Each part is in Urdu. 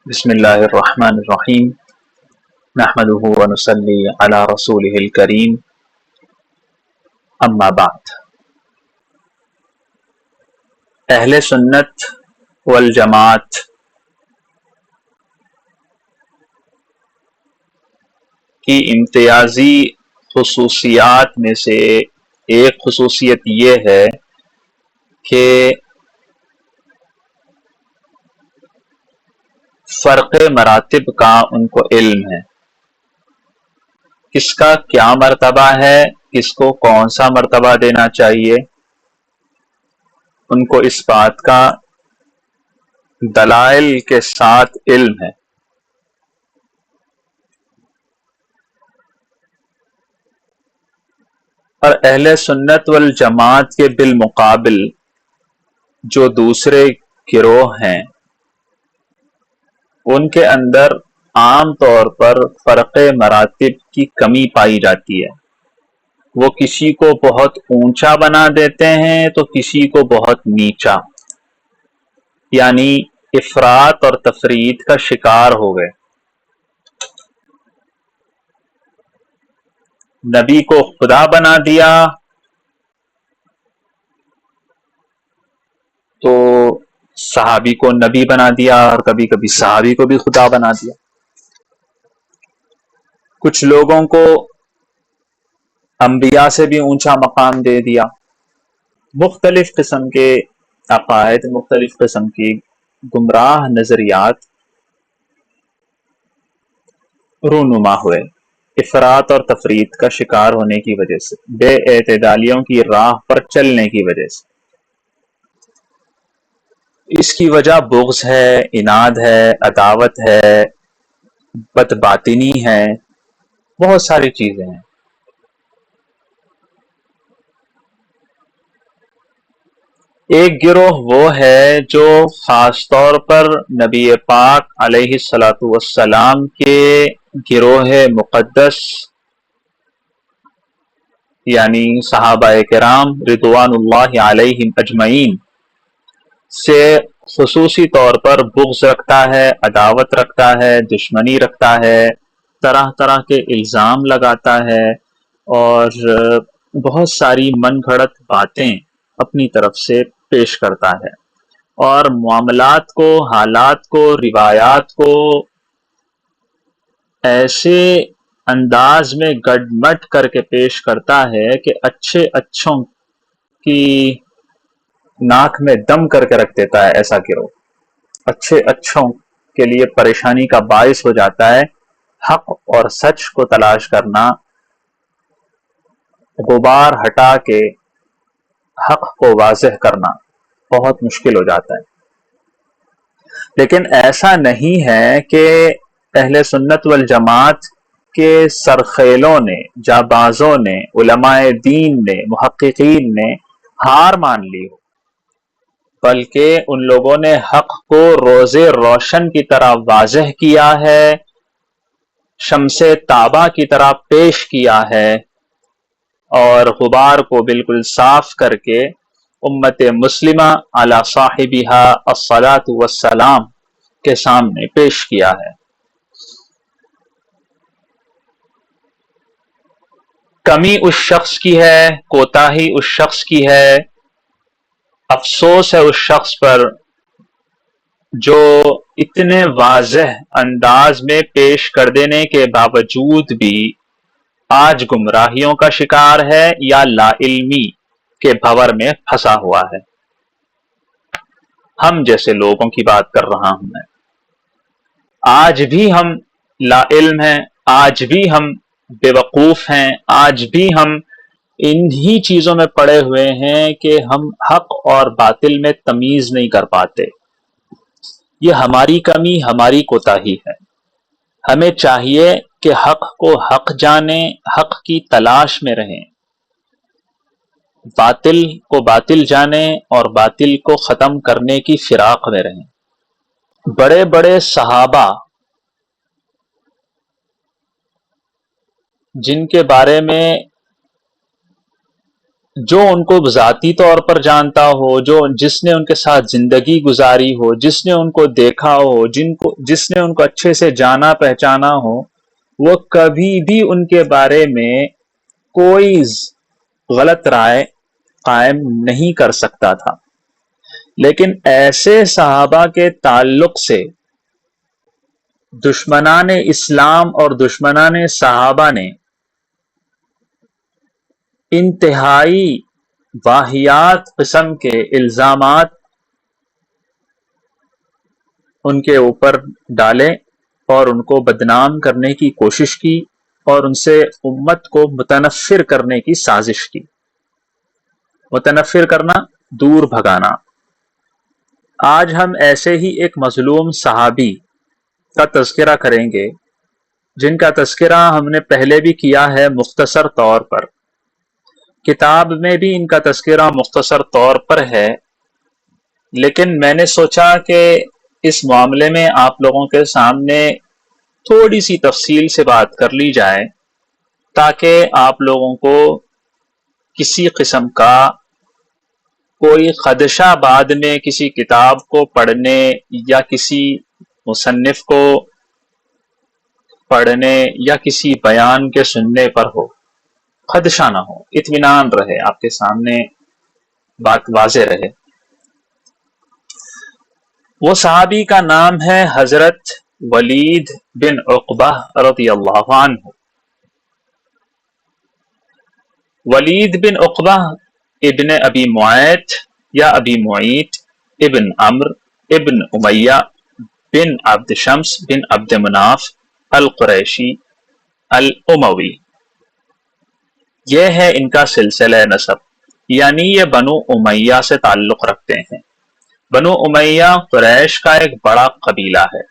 بسم اللہ الرحمن الرحیم نحمده ونصلی علی رسوله الکریم اما بعد۔ اہل سنت والجماعت کی امتیازی خصوصیات میں سے ایک خصوصیت یہ ہے کہ فرق مراتب کا ان کو علم ہے، کس کا کیا مرتبہ ہے، کس کو کون سا مرتبہ دینا چاہیے، ان کو اس بات کا دلائل کے ساتھ علم ہے۔ اور اہل سنت والجماعت کے بالمقابل جو دوسرے گروہ ہیں ان کے اندر عام طور پر فرق مراتب کی کمی پائی جاتی ہے۔ وہ کسی کو بہت اونچا بنا دیتے ہیں تو کسی کو بہت نیچا، یعنی افراط اور تفریط کا شکار ہو گئے۔ نبی کو خدا بنا دیا تو صحابی کو نبی بنا دیا، اور کبھی کبھی صحابی کو بھی خدا بنا دیا۔ کچھ لوگوں کو انبیاء سے بھی اونچا مقام دے دیا۔ مختلف قسم کے عقائد، مختلف قسم کی گمراہ نظریات رونما ہوئے افراط اور تفریط کا شکار ہونے کی وجہ سے، بے اعتدالیوں کی راہ پر چلنے کی وجہ سے۔ اس کی وجہ بغض ہے، عناد ہے، عداوت ہے، بد باطنی ہے، بہت ساری چیزیں ہیں۔ ایک گروہ وہ ہے جو خاص طور پر نبی پاک علیہ الصلاۃ والسلام کے گروہ مقدس یعنی صحابہ کرام رضوان اللہ علیہم اجمعین سے خصوصی طور پر بغض رکھتا ہے، عداوت رکھتا ہے، دشمنی رکھتا ہے، طرح طرح کے الزام لگاتا ہے اور بہت ساری من گھڑت باتیں اپنی طرف سے پیش کرتا ہے، اور معاملات کو، حالات کو، روایات کو ایسے انداز میں گڈ مٹ کر کے پیش کرتا ہے کہ اچھے اچھوں کی ناک میں دم کر کے رکھ دیتا ہے۔ ایسا گروہ اچھے اچھوں کے لیے پریشانی کا باعث ہو جاتا ہے۔ حق اور سچ کو تلاش کرنا، غبار ہٹا کے حق کو واضح کرنا بہت مشکل ہو جاتا ہے۔ لیکن ایسا نہیں ہے کہ اہل سنت والجماعت کے سرخیلوں نے، جابازوں نے، علماء دین نے، محققین نے ہار مان لی ہو، بلکہ ان لوگوں نے حق کو روز روشن کی طرح واضح کیا ہے، شمس تابہ کی طرح پیش کیا ہے، اور غبار کو بالکل صاف کر کے امت مسلمہ علی صاحبہا الصلاۃ والسلام کے سامنے پیش کیا ہے۔ کمی اس شخص کی ہے، کوتاہی اس شخص کی ہے، افسوس ہے اس شخص پر جو اتنے واضح انداز میں پیش کر دینے کے باوجود بھی آج گمراہیوں کا شکار ہے یا لا علمی کے بھور میں پھنسا ہوا ہے۔ ہم جیسے لوگوں کی بات کر رہا ہوں میں، آج بھی ہم لا علم ہیں، آج بھی ہم بے وقوف ہیں، آج بھی ہم انہی چیزوں میں پڑے ہوئے ہیں کہ ہم حق اور باطل میں تمیز نہیں کر پاتے۔ یہ ہماری کمی، ہماری کوتاہی ہے۔ ہمیں چاہیے کہ حق کو حق جانیں، حق کی تلاش میں رہیں، باطل کو باطل جانیں اور باطل کو ختم کرنے کی فراق میں رہیں۔ بڑے بڑے صحابہ جن کے بارے میں جو ان کو ذاتی طور پر جانتا ہو، جس نے ان کے ساتھ زندگی گزاری ہو، جس نے ان کو دیکھا ہو، جس نے ان کو اچھے سے جانا پہچانا ہو، وہ کبھی بھی ان کے بارے میں کوئی غلط رائے قائم نہیں کر سکتا تھا۔ لیکن ایسے صحابہ کے تعلق سے دشمنان اسلام اور دشمنان صحابہ نے انتہائی واہیات قسم کے الزامات ان کے اوپر ڈالے اور ان کو بدنام کرنے کی کوشش کی اور ان سے امت کو متنفر کرنے کی سازش کی۔ متنفر کرنا، دور بھگانا۔ آج ہم ایسے ہی ایک مظلوم صحابی کا تذکرہ کریں گے، جن کا تذکرہ ہم نے پہلے بھی کیا ہے مختصر طور پر، کتاب میں بھی ان کا تذکرہ مختصر طور پر ہے، لیکن میں نے سوچا کہ اس معاملے میں آپ لوگوں کے سامنے تھوڑی سی تفصیل سے بات کر لی جائے تاکہ آپ لوگوں کو کسی قسم کا کوئی خدشہ بعد میں کسی کتاب کو پڑھنے یا کسی مصنف کو پڑھنے یا کسی بیان کے سننے پر ہو، خدشہ نہ ہو، اطمینان رہے، آپ کے سامنے بات واضح رہے۔ وہ صحابی کا نام ہے حضرت ولید بن عقبہ رضی اللہ عنہ۔ ولید بن عقبہ ابن ابی معیط یا ابی معیط ابن عمرو ابن امیہ بن عبد شمس بن عبد مناف القریشی الاموی، یہ ہے ان کا سلسلہ نسب، یعنی یہ بنو امیہ سے تعلق رکھتے ہیں۔ بنو امیہ قریش کا ایک بڑا قبیلہ ہے۔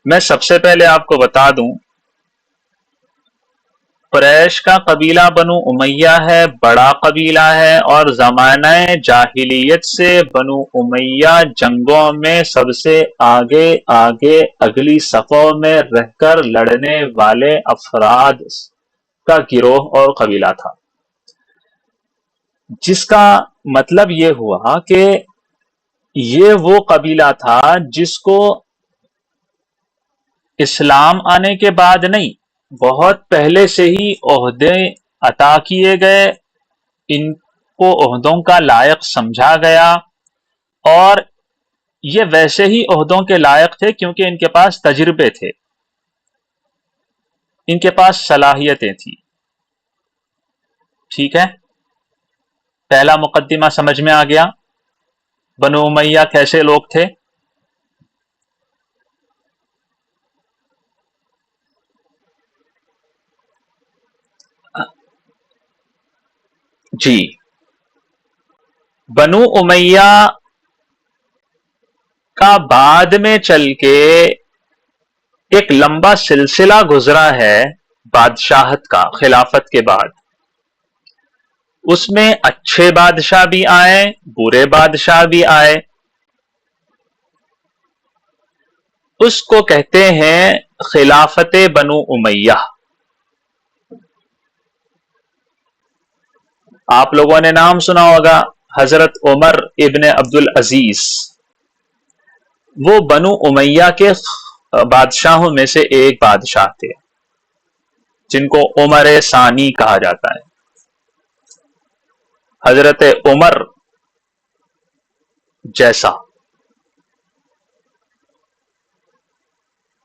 میں سب سے پہلے آپ کو بتا دوں، قریش کا قبیلہ بنو امیہ ہے، بڑا قبیلہ ہے، اور زمانہ جاہلیت سے بنو امیہ جنگوں میں سب سے آگے اگلی صفوں میں رہ کر لڑنے والے افراد کا گروہ اور قبیلہ تھا، جس کا مطلب یہ ہوا کہ یہ وہ قبیلہ تھا جس کو اسلام آنے کے بعد نہیں، بہت پہلے سے ہی عہدے عطا کیے گئے، ان کو عہدوں کا لائق سمجھا گیا، اور یہ ویسے ہی عہدوں کے لائق تھے کیونکہ ان کے پاس تجربے تھے، ان کے پاس صلاحیتیں تھیں۔ ٹھیک ہے، پہلا مقدمہ سمجھ میں آ گیا۔ بنو امیہ کیسے لوگ تھے؟ جی، بنو امیہ کا بعد میں چل کے ایک لمبا سلسلہ گزرا ہے بادشاہت کا، خلافت کے بعد۔ اس میں اچھے بادشاہ بھی آئے، برے بادشاہ بھی آئے۔ اس کو کہتے ہیں خلافت بنو امیہ۔ آپ لوگوں نے نام سنا ہوگا حضرت عمر ابن عبد العزیز، وہ بنو امیہ کے بادشاہوں میں سے ایک بادشاہ تھے، جن کو عمر ثانی کہا جاتا ہے۔ حضرت عمر جیسا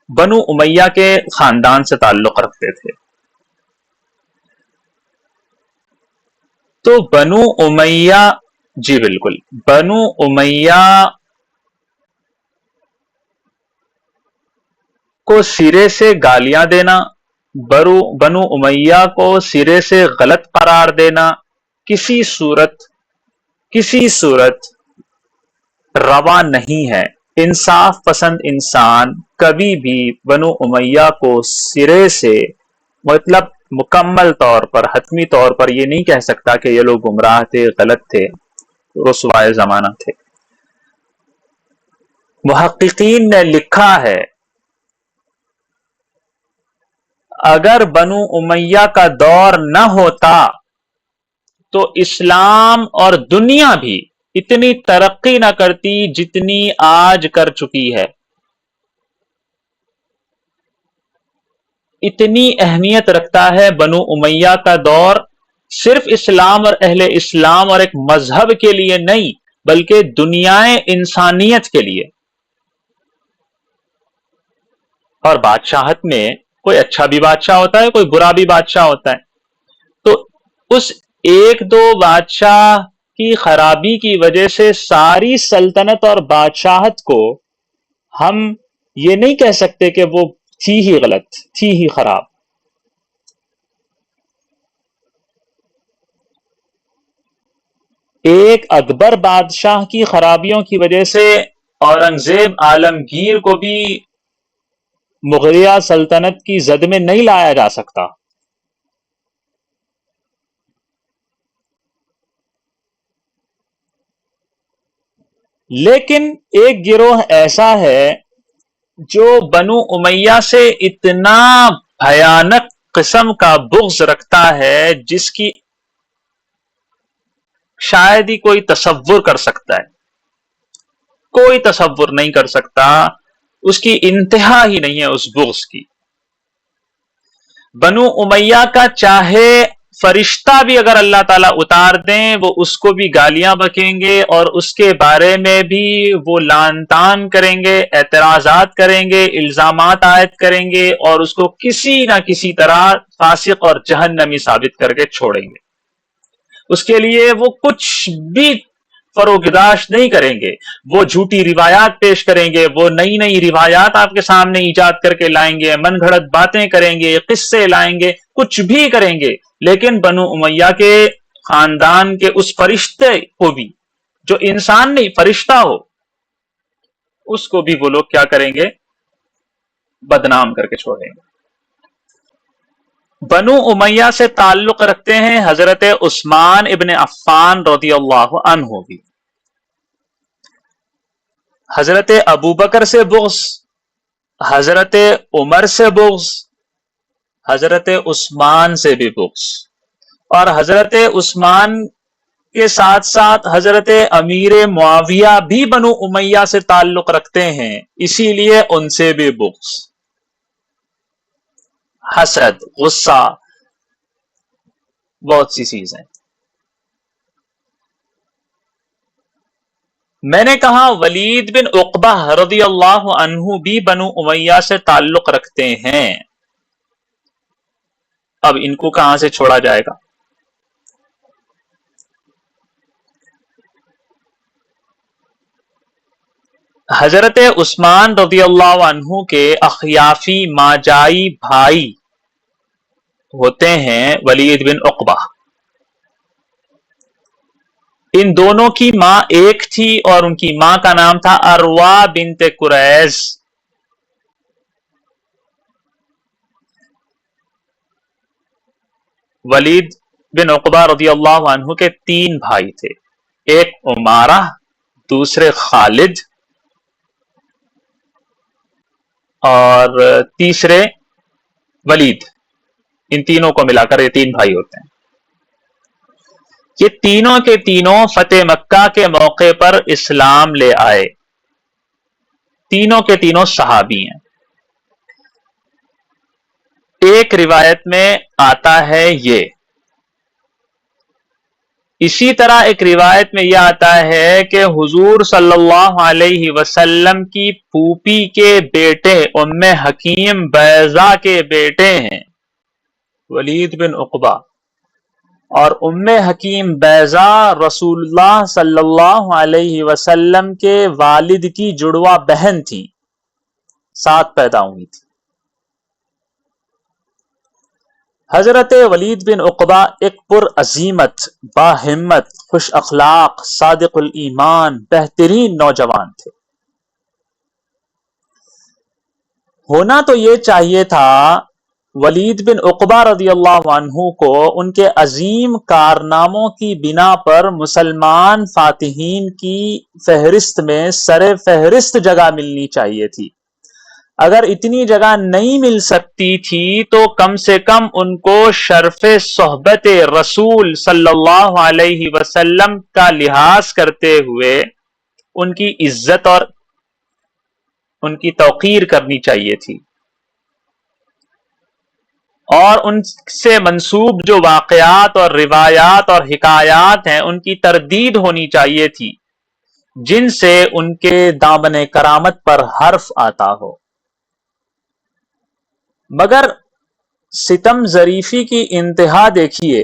بنو امیہ کے خاندان سے تعلق رکھتے تھے۔ تو بنو امیہ، جی بالکل، بنو امیہ کو سرے سے گالیاں دینا، بنو امیہ کو سرے سے غلط قرار دینا کسی صورت روا نہیں ہے۔ انصاف پسند انسان کبھی بھی بنو امیہ کو سرے سے، مطلب مکمل طور پر، حتمی طور پر یہ نہیں کہہ سکتا کہ یہ لوگ گمراہ تھے، غلط تھے، رسوائے زمانہ تھے۔ محققین نے لکھا ہے اگر بنو امیہ کا دور نہ ہوتا تو اسلام اور دنیا بھی اتنی ترقی نہ کرتی جتنی آج کر چکی ہے. اتنی اہمیت رکھتا ہے بنو امیہ کا دور، صرف اسلام اور اہل اسلام اور ایک مذہب کے لیے نہیں بلکہ دنیائے انسانیت کے لیے. اور بادشاہت میں کوئی اچھا بھی بادشاہ ہوتا ہے، کوئی برا بھی بادشاہ ہوتا ہے. تو اس ایک دو بادشاہ کی خرابی کی وجہ سے ساری سلطنت اور بادشاہت کو ہم یہ نہیں کہہ سکتے کہ وہ تھی ہی غلط، تھی ہی خراب. ایک اکبر بادشاہ کی خرابیوں کی وجہ سے اورنگزیب عالمگیر کو بھی مغلیہ سلطنت کی زد میں نہیں لایا جا سکتا. لیکن ایک گروہ ایسا ہے جو بنو امیہ سے اتنا بھیانک قسم کا بغض رکھتا ہے جس کی شاید ہی کوئی تصور کر سکتا ہے، کوئی تصور نہیں کر سکتا. اس کی انتہا ہی نہیں ہے اس بغض کی. بنو امیہ کا چاہے فرشتہ بھی اگر اللہ تعالیٰ اتار دیں وہ اس کو بھی گالیاں بکیں گے اور اس کے بارے میں بھی وہ لعن طعن کریں گے، اعتراضات کریں گے، الزامات عائد کریں گے اور اس کو کسی نہ کسی طرح فاسق اور جہنمی ثابت کر کے چھوڑیں گے. اس کے لیے وہ کچھ بھی فروگداشت نہیں کریں گے. وہ جھوٹی روایات پیش کریں گے، وہ نئی نئی روایات آپ کے سامنے ایجاد کر کے لائیں گے، من گھڑت باتیں کریں گے، قصے لائیں گے، کچھ بھی کریں گے. لیکن بنو امیہ کے خاندان کے اس فرشتے کو بھی، جو انسان نہیں فرشتہ ہو، اس کو بھی وہ لوگ کیا کریں گے؟ بدنام کر کے چھوڑیں گے. بنو امیہ سے تعلق رکھتے ہیں حضرت عثمان ابن عفان رضی اللہ عنہ بھی. حضرت ابوبکر سے بغض، حضرت عمر سے بغض، حضرت عثمان سے بھی بغض. اور حضرت عثمان کے ساتھ ساتھ حضرت امیر معاویہ بھی بنو امیہ سے تعلق رکھتے ہیں، اسی لیے ان سے بھی بغض، حسد، غصہ، بہت سی چیزیں. میں نے کہا ولید بن عقبہ رضی اللہ عنہ بھی بنو امیہ سے تعلق رکھتے ہیں. اب ان کو کہاں سے چھوڑا جائے گا؟ حضرت عثمان رضی اللہ عنہ کے اخیافی ماجائی بھائی ہوتے ہیں ولید بن عقبہ. ان دونوں کی ماں ایک تھی اور ان کی ماں کا نام تھا اروا بنت قریظ. ولید بن عقبہ رضی اللہ عنہ کے تین بھائی تھے، ایک عمارہ، دوسرے خالد اور تیسرے ولید. ان تینوں کو ملا کر یہ تین بھائی ہوتے ہیں. یہ تینوں کے تینوں فتح مکہ کے موقع پر اسلام لے آئے، تینوں کے تینوں صحابی ہیں. ایک روایت میں آتا ہے یہ، اسی طرح ایک روایت میں یہ آتا ہے کہ حضور صلی اللہ علیہ وسلم کی پھوپھی کے بیٹے ام حکیم بیضہ کے بیٹے ہیں ولید بن عقبہ، اور ام حکیم بیضہ رسول اللہ صلی اللہ علیہ وسلم کے والد کی جڑواں بہن تھی، ساتھ پیدا ہوئی تھی. حضرت ولید بن عقبہ ایک پر عزیمت، باہمت، خوش اخلاق، صادق الایمان، بہترین نوجوان تھے. ہونا تو یہ چاہیے تھا ولید بن عقبہ رضی اللہ عنہ کو ان کے عظیم کارناموں کی بنا پر مسلمان فاتحین کی فہرست میں سر فہرست جگہ ملنی چاہیے تھی. اگر اتنی جگہ نہیں مل سکتی تھی تو کم سے کم ان کو شرف صحبت رسول صلی اللہ علیہ وسلم کا لحاظ کرتے ہوئے ان کی عزت اور ان کی توقیر کرنی چاہیے تھی، اور ان سے منسوب جو واقعات اور روایات اور حکایات ہیں ان کی تردید ہونی چاہیے تھی جن سے ان کے دامن کرامت پر حرف آتا ہو۔ مگر ستم ظریفی کی انتہا دیکھیے،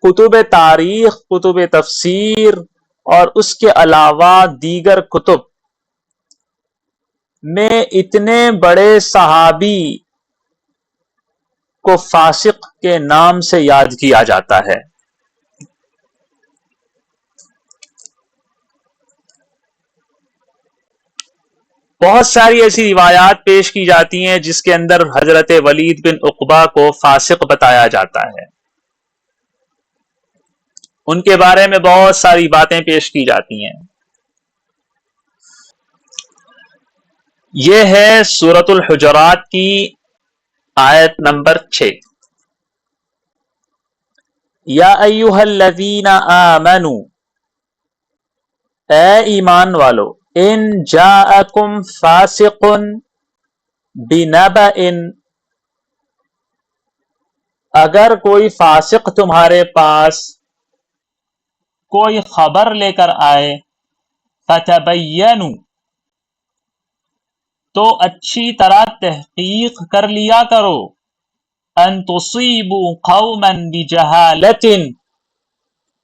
کتب تاریخ، کتب تفسیر اور اس کے علاوہ دیگر کتب میں اتنے بڑے صحابی کو فاسق کے نام سے یاد کیا جاتا ہے۔ بہت ساری ایسی روایات پیش کی جاتی ہیں جس کے اندر حضرت ولید بن عقبہ کو فاسق بتایا جاتا ہے، ان کے بارے میں بہت ساری باتیں پیش کی جاتی ہیں۔ یہ ہے سورۃ الحجرات کی آیت نمبر 6۔ یا ایھا الذین آمنوا، اے ایمان والو، ان جاءکم فاسق بنبأ، اگر کوئی فاسق تمہارے پاس کوئی خبر لے کر آئے، فتبینوا، تو اچھی طرح تحقیق کر لیا کرو، ان تصیبوا قوما بجہالۃ،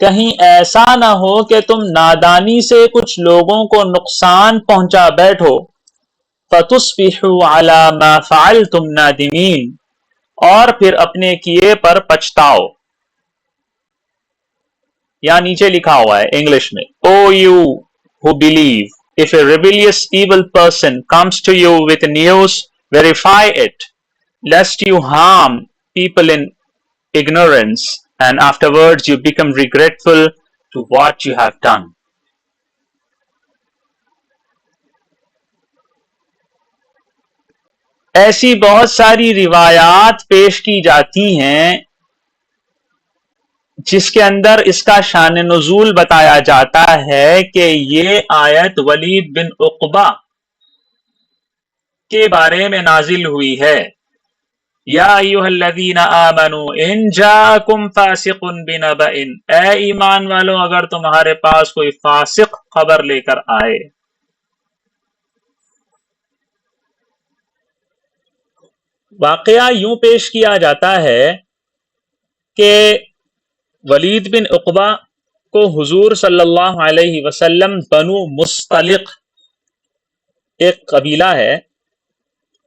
کہیں ایسا نہ ہو کہ تم نادانی سے کچھ لوگوں کو نقصان پہنچا بیٹھو، فتصبحوا علی ما فعلتم نادمین، اور پھر اپنے کیے پر پچھتاؤ۔ یہاں نیچے لکھا ہوا ہے انگلش میں، او you who believe, if a rebellious evil person comes to you with news, verify it, lest you harm people in ignorance and afterwards you become regretful to what you have done. ایسی بہت ساری روایات پیش کی جاتی ہیں جس کے اندر اس کا شان نزول بتایا جاتا ہے کہ یہ آیت ولید بن عقبہ کے بارے میں نازل ہوئی ہے۔ یا ایھا الذین آمنوا ان جاءکم فاسق بنبأ، اے ایمان والو اگر تمہارے پاس کوئی فاسق خبر لے کر آئے۔ واقعہ یوں پیش کیا جاتا ہے کہ ولید بن عقبہ کو حضور صلی اللہ علیہ وسلم بنو مصطلق، ایک قبیلہ ہے،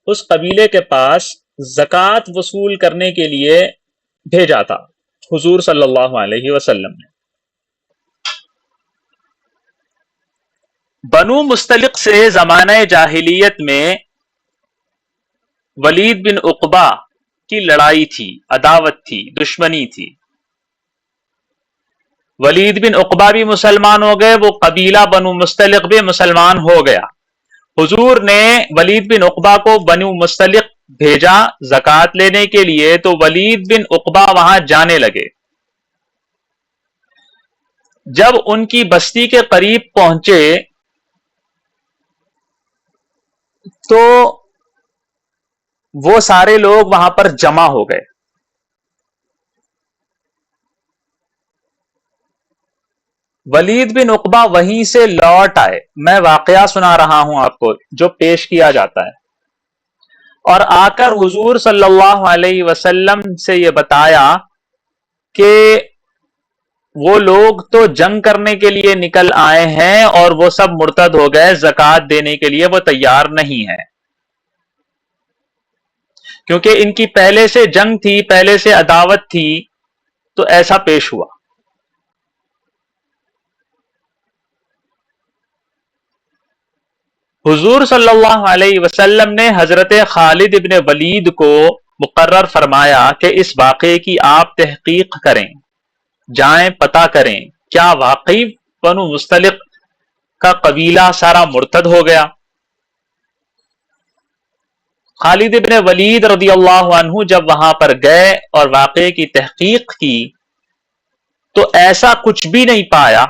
اس قبیلے کے پاس زکوٰۃ وصول کرنے کے لیے بھیجا تھا حضور صلی اللہ علیہ وسلم نے۔ بنو مصطلق سے زمانہ جاہلیت میں ولید بن عقبہ کی لڑائی تھی، عداوت تھی، دشمنی تھی۔ ولید بن عقبہ بھی مسلمان ہو گئے، وہ قبیلہ بنو مصطلق بھی مسلمان ہو گیا۔ حضور نے ولید بن عقبہ کو بنو مصطلق بھیجا زکوٰۃ لینے کے لیے، تو ولید بن عقبہ وہاں جانے لگے۔ جب ان کی بستی کے قریب پہنچے تو وہ سارے لوگ وہاں پر جمع ہو گئے۔ ولید بن عقبہ وہیں سے لوٹ آئے۔ میں واقعہ سنا رہا ہوں آپ کو جو پیش کیا جاتا ہے، اور آ کر حضور صلی اللہ علیہ وسلم سے یہ بتایا کہ وہ لوگ تو جنگ کرنے کے لیے نکل آئے ہیں اور وہ سب مرتد ہو گئے، زکوٰۃ دینے کے لیے وہ تیار نہیں ہیں، کیونکہ ان کی پہلے سے جنگ تھی، پہلے سے عداوت تھی، تو ایسا پیش ہوا۔ حضور صلی اللہ علیہ وسلم نے حضرت خالد ابن ولید کو مقرر فرمایا کہ اس واقعے کی آپ تحقیق کریں، جائیں پتہ کریں کیا واقعی بنو مصطلق کا قبیلہ سارا مرتد ہو گیا۔ خالد ابن ولید رضی اللہ عنہ جب وہاں پر گئے اور واقعے کی تحقیق کی تو ایسا کچھ بھی نہیں پایا.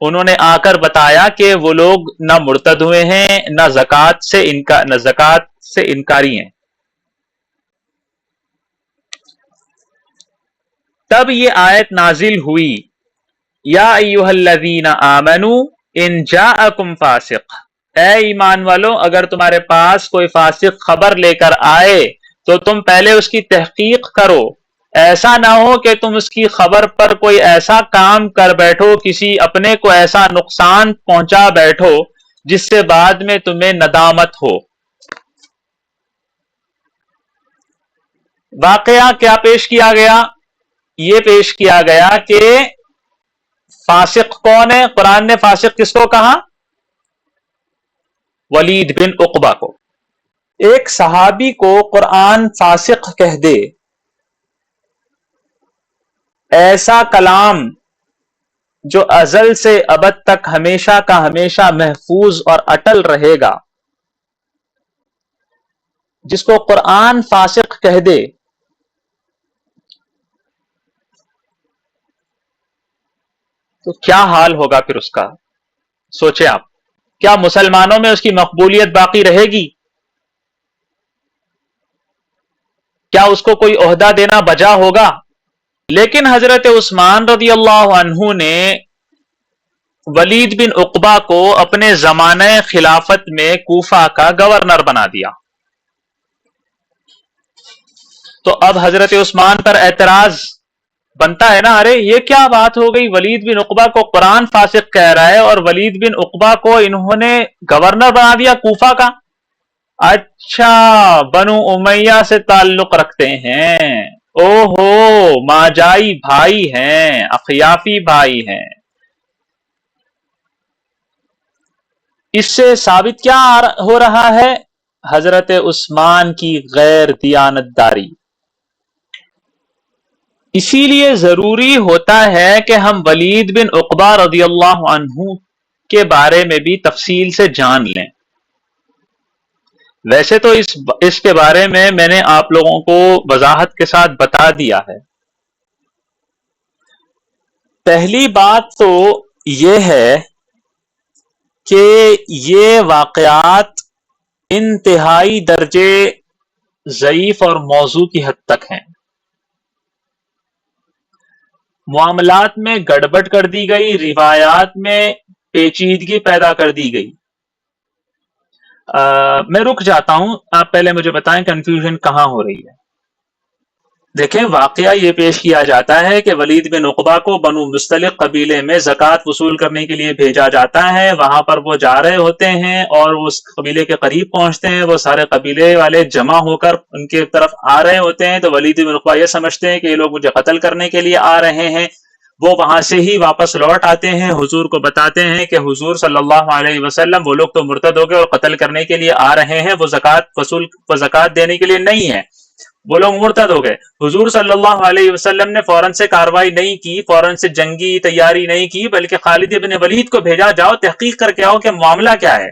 انہوں نے آ کر بتایا کہ وہ لوگ نہ مرتد ہوئے ہیں نہ زکوٰۃ سے انکاری ہیں. تب یہ آیت نازل ہوئی یا ایھا الذین آمنوا ان جاءکم فاسق، اے ایمان والو اگر تمہارے پاس کوئی فاسق خبر لے کر آئے تو تم پہلے اس کی تحقیق کرو. ایسا نہ ہو کہ تم اس کی خبر پر کوئی ایسا کام کر بیٹھو، کسی اپنے کو ایسا نقصان پہنچا بیٹھو جس سے بعد میں تمہیں ندامت ہو. واقعہ کیا پیش کیا گیا؟ یہ پیش کیا گیا کہ فاسق کون ہے. قرآن نے فاسق کس کو کہا؟ ولید بن عقبہ کو. ایک صحابی کو قرآن فاسق کہہ دے، ایسا کلام جو ازل سے ابد تک ہمیشہ کا ہمیشہ محفوظ اور اٹل رہے گا، جس کو قرآن فاسق کہہ دے، تو کیا حال ہوگا پھر اس کا؟ سوچیں آپ. کیا مسلمانوں میں اس کی مقبولیت باقی رہے گی؟ کیا اس کو کوئی عہدہ دینا بجا ہوگا؟ لیکن حضرت عثمان رضی اللہ عنہ نے ولید بن عقبہ کو اپنے زمانہ خلافت میں کوفہ کا گورنر بنا دیا. تو اب حضرت عثمان پر اعتراض بنتا ہے نا، ارے یہ کیا بات ہو گئی، ولید بن عقبہ کو قرآن فاسق کہہ رہا ہے اور ولید بن عقبہ کو انہوں نے گورنر بنا دیا کوفہ کا. اچھا بنو امیہ سے تعلق رکھتے ہیں، او ہو ماجائی بھائی ہیں، اخیافی بھائی ہیں. اس سے ثابت کیا ہو رہا ہے؟ حضرت عثمان کی غیر دیانتداری. اسی لیے ضروری ہوتا ہے کہ ہم ولید بن عقبہ رضی اللہ عنہ کے بارے میں بھی تفصیل سے جان لیں. ویسے تو اس کے بارے میں نے آپ لوگوں کو وضاحت کے ساتھ بتا دیا ہے. پہلی بات تو یہ ہے کہ یہ واقعات انتہائی درجے ضعیف اور موضوع کی حد تک ہیں. معاملات میں گڑبڑ کر دی گئی، روایات میں پیچیدگی پیدا کر دی گئی. میں رک جاتا ہوں، آپ پہلے مجھے بتائیں کنفیوژن کہاں ہو رہی ہے. دیکھیں واقعہ یہ پیش کیا جاتا ہے کہ ولید بن عقبہ کو بنو مستلق قبیلے میں زکوٰۃ وصول کرنے کے لیے بھیجا جاتا ہے. وہاں پر وہ جا رہے ہوتے ہیں اور اس قبیلے کے قریب پہنچتے ہیں، وہ سارے قبیلے والے جمع ہو کر ان کی طرف آ رہے ہوتے ہیں. تو ولید بن عقبہ یہ سمجھتے ہیں کہ یہ لوگ مجھے قتل کرنے کے لیے آ رہے ہیں. وہ وہاں سے ہی واپس لوٹ آتے ہیں، حضور کو بتاتے ہیں کہ حضور صلی اللہ علیہ وسلم وہ لوگ تو مرتد ہو گئے اور قتل کرنے کے لیے آ رہے ہیں، وہ زکوٰۃ دینے کے لیے نہیں ہے، وہ لوگ مرتد ہو گئے. حضور صلی اللہ علیہ وسلم نے فوراً سے کارروائی نہیں کی، فوراً سے جنگی تیاری نہیں کی، بلکہ خالد ابن ولید کو بھیجا، جاؤ تحقیق کر کے آؤ کہ معاملہ کیا ہے.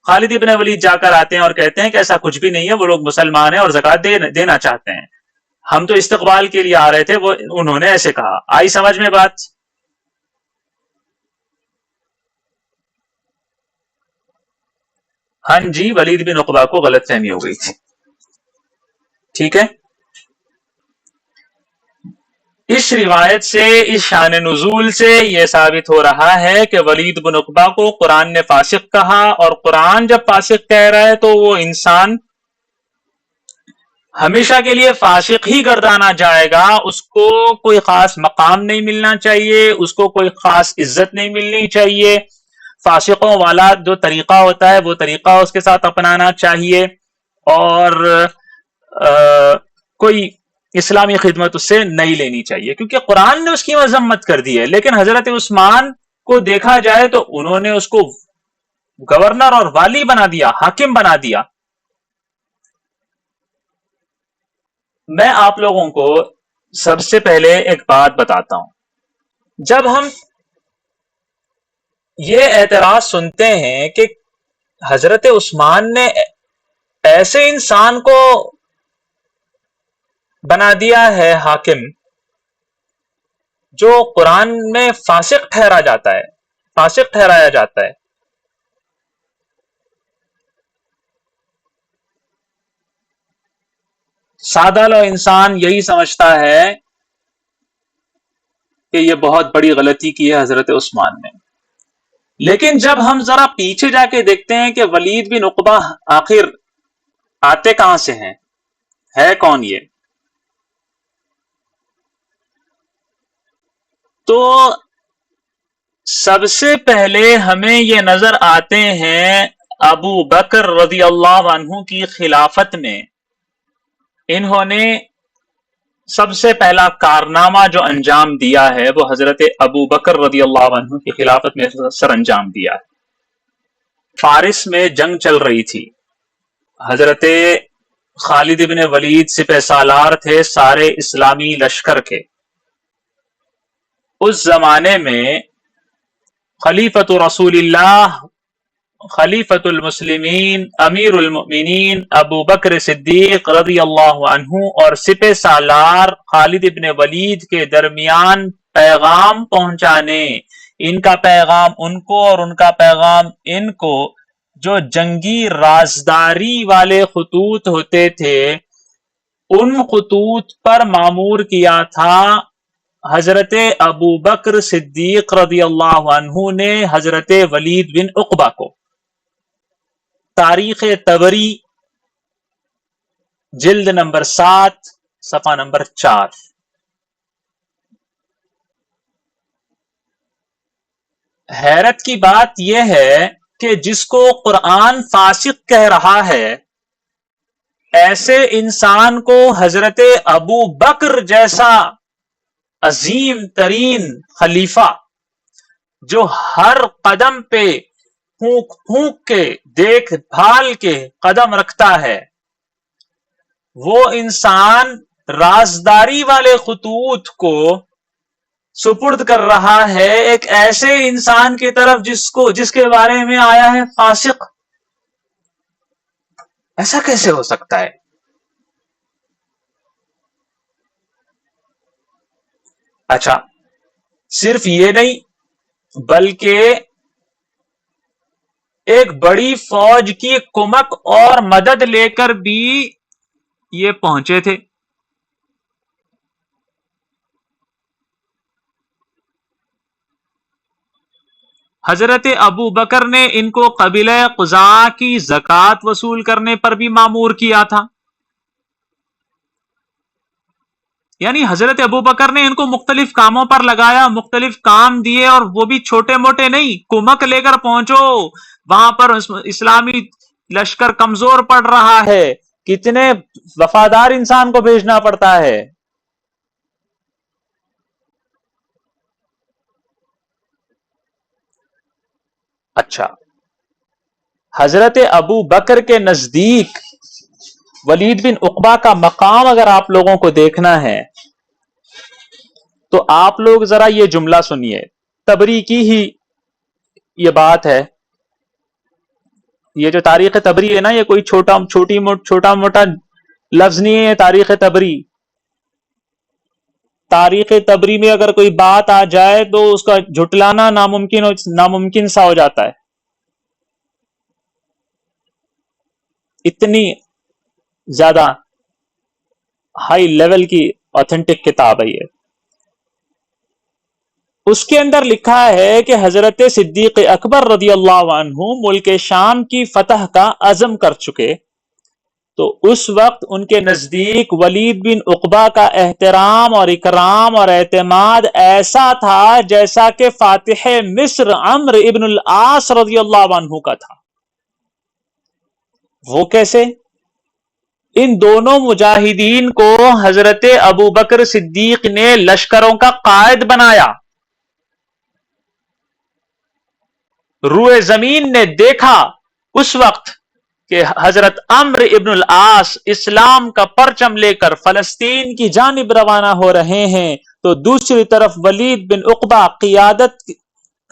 خالد ابن ولید جا کر آتے ہیں اور کہتے ہیں کہ ایسا کچھ بھی نہیں ہے، وہ لوگ مسلمان ہیں اور زکوٰۃ دینا چاہتے ہیں، ہم تو استقبال کے لیے آ رہے تھے. وہ انہوں نے ایسے کہا. آئی سمجھ میں بات؟ ہاں جی، ولید بن عقبہ کو غلط فہمی ہو گئی تھی. ٹھیک ہے، اس روایت سے، اس شان نزول سے یہ ثابت ہو رہا ہے کہ ولید بن عقبہ کو قرآن نے فاسق کہا، اور قرآن جب فاسق کہہ رہا ہے تو وہ انسان ہمیشہ کے لیے فاسق ہی گردانا جائے گا. اس کو کوئی خاص مقام نہیں ملنا چاہیے، اس کو کوئی خاص عزت نہیں ملنی چاہیے. فاسقوں والا جو طریقہ ہوتا ہے وہ طریقہ اس کے ساتھ اپنانا چاہیے، اور کوئی اسلامی خدمت اس سے نہیں لینی چاہیے، کیونکہ قرآن نے اس کی مذمت کر دی ہے. لیکن حضرت عثمان کو دیکھا جائے تو انہوں نے اس کو گورنر اور والی بنا دیا، حاکم بنا دیا. میں آپ لوگوں کو سب سے پہلے ایک بات بتاتا ہوں. جب ہم یہ اعتراض سنتے ہیں کہ حضرت عثمان نے ایسے انسان کو بنا دیا ہے حاکم جو قرآن میں فاسق ٹھہرایا جاتا ہے. سادہ لو انسان یہی سمجھتا ہے کہ یہ بہت بڑی غلطی کی ہے حضرت عثمان نے. لیکن جب ہم ذرا پیچھے جا کے دیکھتے ہیں کہ ولید بن عقبہ آخر آتے کہاں سے ہیں، ہے کون یہ، تو سب سے پہلے ہمیں یہ نظر آتے ہیں ابو بکر رضی اللہ عنہ کی خلافت میں انہوں نے سب سے پہلا کارنامہ جو انجام دیا ہے وہ حضرت ابو بکر رضی اللہ عنہ کی خلافت میں سر انجام دیا ہے. فارس میں جنگ چل رہی تھی، حضرت خالد بن ولید سپہ سالار تھے سارے اسلامی لشکر کے. اس زمانے میں خلیفۃ رسول اللہ، خلیفۃ المسلمین، امیر المؤمنین ابو بکر صدیق رضی اللہ عنہ اور سپہ سالار خالد بن ولید کے درمیان پیغام پہنچانے، ان کا پیغام ان کو اور ان کا پیغام ان کو، جو جنگی رازداری والے خطوط ہوتے تھے ان خطوط پر معمور کیا تھا حضرت ابو بکر صدیق رضی اللہ عنہ نے حضرت ولید بن عقبہ کو. تاریخ طبری جلد نمبر 7 صفحہ نمبر 4. حیرت کی بات یہ ہے کہ جس کو قرآن فاسق کہہ رہا ہے، ایسے انسان کو حضرت ابو بکر جیسا عظیم ترین خلیفہ جو ہر قدم پہ پھونک پھونک کے دیکھ بھال کے قدم رکھتا ہے، وہ انسان رازداری والے خطوط کو سپرد کر رہا ہے ایک ایسے انسان کی طرف جس کے بارے میں آیا ہے فاسق. ایسا کیسے ہو سکتا ہے؟ اچھا، صرف یہ نہیں بلکہ ایک بڑی فوج کی کمک اور مدد لے کر بھی یہ پہنچے تھے. حضرت ابو بکر نے ان کو قبیلہ قزاع کی زکوٰۃ وصول کرنے پر بھی مامور کیا تھا. یعنی حضرت ابو بکر نے ان کو مختلف کاموں پر لگایا، مختلف کام دیے، اور وہ بھی چھوٹے موٹے نہیں، کمک لے کر پہنچو، وہاں پر اسلامی لشکر کمزور پڑ رہا ہے، کتنے وفادار انسان کو بھیجنا پڑتا ہے. اچھا، حضرت ابو بکر کے نزدیک ولید بن عقبہ کا مقام اگر آپ لوگوں کو دیکھنا ہے تو آپ لوگ ذرا یہ جملہ سنیے، طبری کی ہی یہ بات ہے. یہ جو تاریخ طبری ہے نا، یہ کوئی چھوٹا موٹا لفظ نہیں ہے. تاریخ طبری میں اگر کوئی بات آ جائے تو اس کا جھٹلانا ناممکن سا ہو جاتا ہے. اتنی زیادہ ہائی لیول کی آتھینٹک کتاب ہے یہ. اس کے اندر لکھا ہے کہ حضرت صدیق اکبر رضی اللہ عنہ ملک شام کی فتح کا عزم کر چکے، تو اس وقت ان کے نزدیک ولید بن عقبہ کا احترام اور اکرام اور اعتماد ایسا تھا جیسا کہ فاتح مصر عمرو ابن العاص رضی اللہ عنہ کا تھا. وہ کیسے؟ ان دونوں مجاہدین کو حضرت ابو بکر صدیق نے لشکروں کا قائد بنایا. روئے زمین نے دیکھا اس وقت کہ حضرت عمرو ابن العاص اسلام کا پرچم لے کر فلسطین کی جانب روانہ ہو رہے ہیں، تو دوسری طرف ولید بن عقبہ قیادت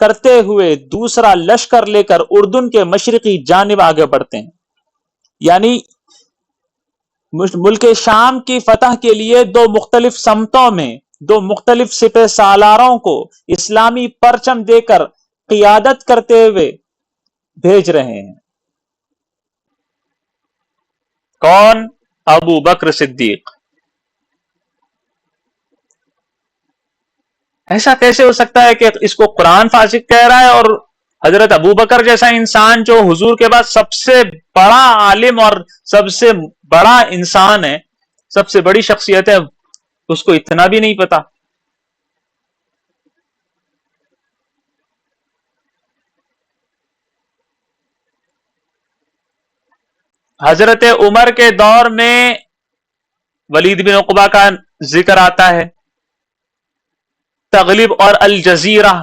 کرتے ہوئے دوسرا لشکر لے کر اردن کے مشرقی جانب آگے بڑھتے ہیں. یعنی ملک شام کی فتح کے لیے دو مختلف سمتوں میں دو مختلف سپہ سالاروں کو اسلامی پرچم دے کر قیادت کرتے ہوئے بھیج رہے ہیں۔ کون؟ ابو بکر صدیق۔ ایسا کیسے ہو سکتا ہے کہ اس کو قرآن فاسق کہہ رہا ہے، اور حضرت ابو بکر جیسا انسان جو حضور کے بعد سب سے بڑا عالم اور سب سے بڑا انسان ہے، سب سے بڑی شخصیت ہے، اس کو اتنا بھی نہیں پتا؟ حضرت عمر کے دور میں ولید بن عقبہ کا ذکر آتا ہے، تغلب اور الجزیرہ۔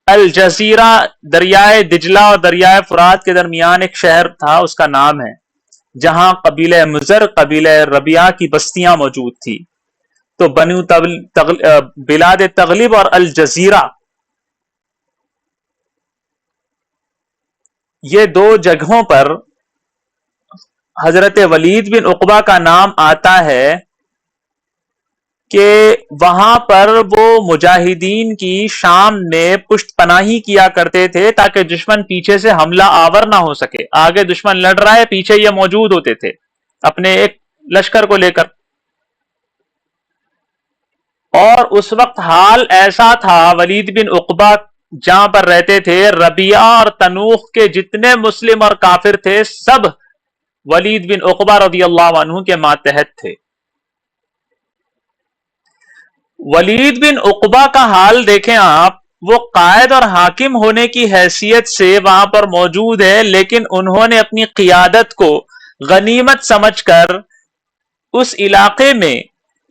الجزیرہ دریائے دجلہ اور دریائے فرات کے درمیان ایک شہر تھا، اس کا نام ہے، جہاں قبیلہ مزر، قبیلہ ربیعہ کی بستیاں موجود تھی۔ تو بلاد تغلب اور الجزیرہ، یہ دو جگہوں پر حضرت ولید بن عقبہ کا نام آتا ہے کہ وہاں پر وہ مجاہدین کی شام میں پشت پناہی کیا کرتے تھے تاکہ دشمن پیچھے سے حملہ آور نہ ہو سکے۔ آگے دشمن لڑ رہا ہے، پیچھے یہ موجود ہوتے تھے اپنے ایک لشکر کو لے کر۔ اور اس وقت حال ایسا تھا، ولید بن عقبہ جہاں پر رہتے تھے، ربیعہ اور تنوخ کے جتنے مسلم اور کافر تھے سب ولید بن عقبہ رضی اللہ عنہ کے ماتحت تھے۔ ولید بن عقبہ کا حال دیکھیں آپ، وہ قائد اور حاکم ہونے کی حیثیت سے وہاں پر موجود ہے، لیکن انہوں نے اپنی قیادت کو غنیمت سمجھ کر اس علاقے میں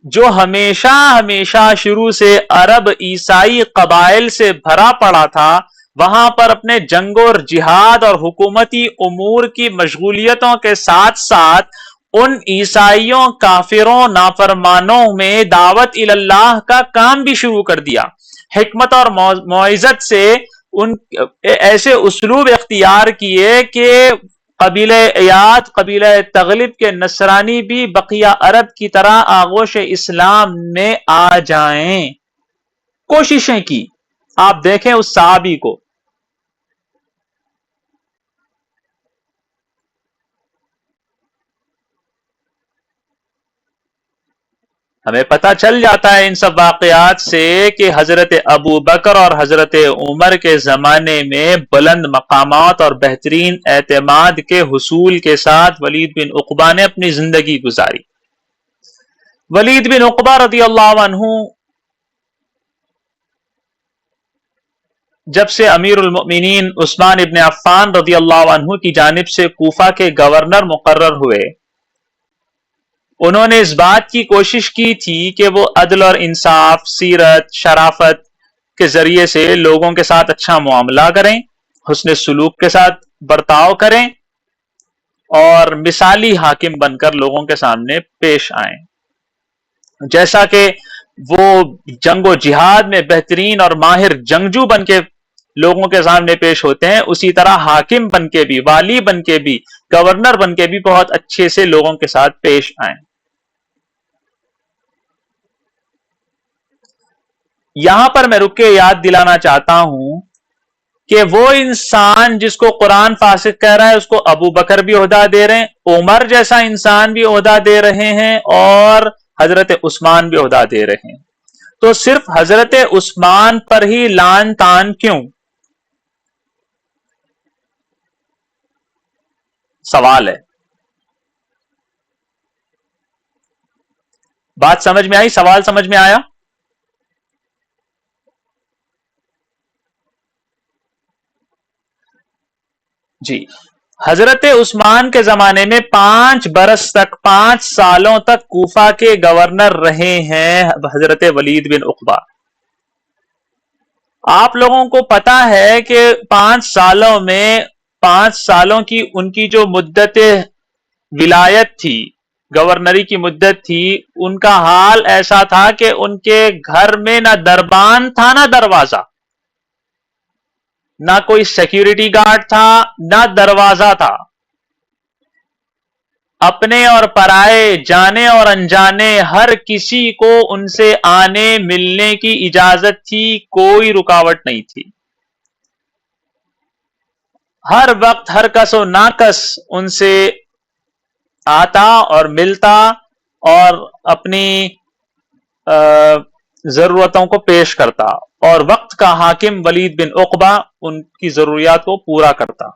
جو ہمیشہ شروع سے عرب عیسائی قبائل سے بھرا پڑا تھا، وہاں پر اپنے جنگ اور جہاد اور حکومتی امور کی مشغولیتوں کے ساتھ ساتھ ان عیسائیوں، کافروں، نافرمانوں میں دعوت اللہ کا کام بھی شروع کر دیا۔ حکمت اور موعظت سے ان ایسے اسلوب اختیار کیے کہ قبیلہ ایاد، قبیلہ تغلب کے نصرانی بھی بقیہ عرب کی طرح آغوش اسلام میں آ جائیں۔ کوششیں کی، آپ دیکھیں اس صحابی کو۔ ہمیں پتہ چل جاتا ہے ان سب واقعات سے کہ حضرت ابو بکر اور حضرت عمر کے زمانے میں بلند مقامات اور بہترین اعتماد کے حصول کے ساتھ ولید بن عقبہ نے اپنی زندگی گزاری۔ ولید بن عقبہ رضی اللہ عنہ جب سے امیر المؤمنین عثمان ابن عفان رضی اللہ عنہ کی جانب سے کوفہ کے گورنر مقرر ہوئے، انہوں نے اس بات کی کوشش کی تھی کہ وہ عدل اور انصاف، سیرت، شرافت کے ذریعے سے لوگوں کے ساتھ اچھا معاملہ کریں، حسن سلوک کے ساتھ برتاؤ کریں اور مثالی حاکم بن کر لوگوں کے سامنے پیش آئیں۔ جیسا کہ وہ جنگ و جہاد میں بہترین اور ماہر جنگجو بن کے لوگوں کے سامنے پیش ہوتے ہیں، اسی طرح حاکم بن کے بھی، والی بن کے بھی، گورنر بن کے بھی بہت اچھے سے لوگوں کے ساتھ پیش آئیں۔ یہاں پر میں رک کے یاد دلانا چاہتا ہوں کہ وہ انسان جس کو قرآن فاسق کہہ رہا ہے، اس کو ابو بکر بھی عہدہ دے رہے ہیں، عمر جیسا انسان بھی عہدہ دے رہے ہیں، اور حضرت عثمان بھی عہدہ دے رہے ہیں۔ تو صرف حضرت عثمان پر ہی لعن تان کیوں؟ سوال ہے۔ بات سمجھ میں آئی؟ سوال سمجھ میں آیا؟ جی، حضرت عثمان کے زمانے میں 5 برس تک، 5 سالوں تک کوفہ کے گورنر رہے ہیں حضرت ولید بن عقبہ۔ آپ لوگوں کو پتا ہے کہ 5 سالوں میں، 5 سالوں کی ان کی جو مدت ولایت تھی، گورنری کی مدت تھی، ان کا حال ایسا تھا کہ ان کے گھر میں نہ دربان تھا نہ دروازہ، نہ کوئی سیکیورٹی گارڈ تھا نہ دروازہ تھا۔ اپنے اور پرائے، جانے اور انجانے، ہر کسی کو ان سے آنے ملنے کی اجازت تھی، کوئی رکاوٹ نہیں تھی۔ ہر وقت ہر کس و ناکس ان سے آتا اور ملتا اور اپنی ضرورتوں کو پیش کرتا، اور وقت کا حاکم ولید بن عقبہ ان کی ضروریات کو پورا کرتا۔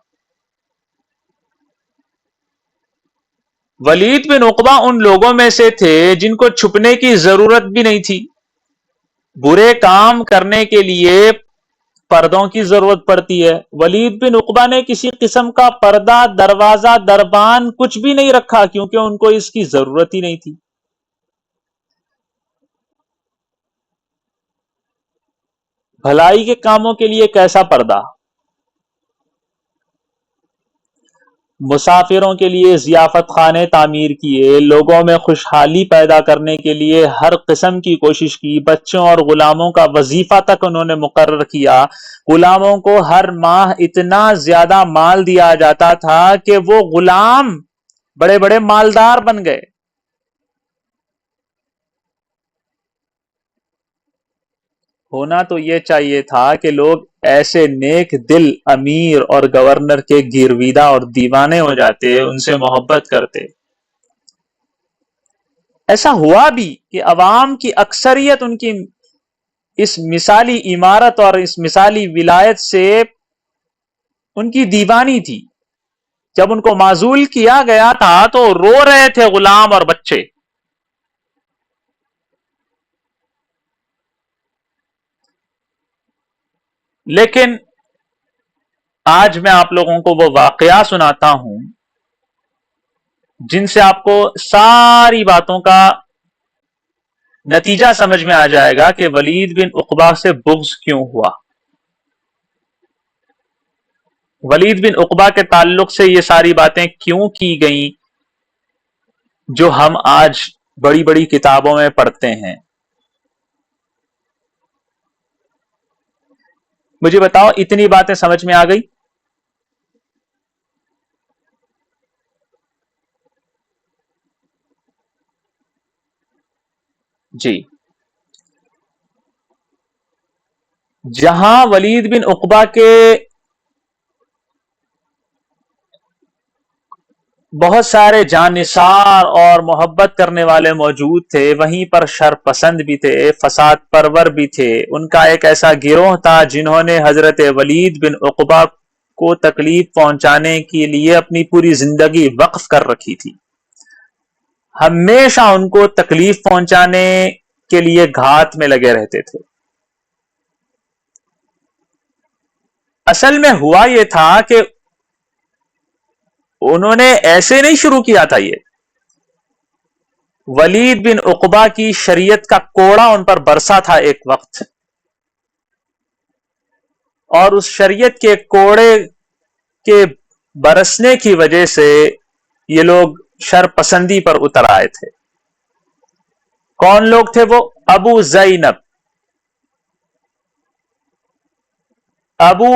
ولید بن عقبہ ان لوگوں میں سے تھے جن کو چھپنے کی ضرورت بھی نہیں تھی۔ برے کام کرنے کے لیے پردوں کی ضرورت پڑتی ہے، ولید بن عقبہ نے کسی قسم کا پردہ، دروازہ، دربان کچھ بھی نہیں رکھا، کیونکہ ان کو اس کی ضرورت ہی نہیں تھی۔ بھلائی کے کاموں کے لیے کیسا پردہ؟ مسافروں کے لیے ضیافت خانے تعمیر کیے، لوگوں میں خوشحالی پیدا کرنے کے لیے ہر قسم کی کوشش کی، بچوں اور غلاموں کا وظیفہ تک انہوں نے مقرر کیا۔ غلاموں کو ہر ماہ اتنا زیادہ مال دیا جاتا تھا کہ وہ غلام بڑے بڑے مالدار بن گئے۔ ہونا تو یہ چاہیے تھا کہ لوگ ایسے نیک دل امیر اور گورنر کے گیرویدہ اور دیوانے ہو جاتے، ان سے محبت کرتے۔ ایسا ہوا بھی کہ عوام کی اکثریت ان کی اس مثالی عمارت اور اس مثالی ولایت سے ان کی دیوانی تھی۔ جب ان کو معزول کیا گیا تھا تو رو رہے تھے غلام اور بچے۔ لیکن آج میں آپ لوگوں کو وہ واقعہ سناتا ہوں جن سے آپ کو ساری باتوں کا نتیجہ سمجھ میں آ جائے گا کہ ولید بن عقبہ سے بغض کیوں ہوا۔ ولید بن عقبہ کے تعلق سے یہ ساری باتیں کیوں کی گئیں جو ہم آج بڑی بڑی کتابوں میں پڑھتے ہیں۔ مجھے بتاؤ، اتنی باتیں سمجھ میں آ گئی؟ جی، جہاں ولید بن عقبہ کے بہت سارے جانثار اور محبت کرنے والے موجود تھے، وہیں پر شر پسند بھی تھے، فساد پرور بھی تھے۔ ان کا ایک ایسا گروہ تھا جنہوں نے حضرت ولید بن عقبہ کو تکلیف پہنچانے کے لیے اپنی پوری زندگی وقف کر رکھی تھی۔ ہمیشہ ان کو تکلیف پہنچانے کے لیے گھات میں لگے رہتے تھے۔ اصل میں ہوا یہ تھا کہ انہوں نے ایسے نہیں شروع کیا تھا، یہ ولید بن عقبہ کی شریعت کا کوڑا ان پر برسا تھا ایک وقت، اور اس شریعت کے کوڑے کے برسنے کی وجہ سے یہ لوگ شر پسندی پر اتر آئے تھے۔ کون لوگ تھے وہ؟ ابو زینب، ابو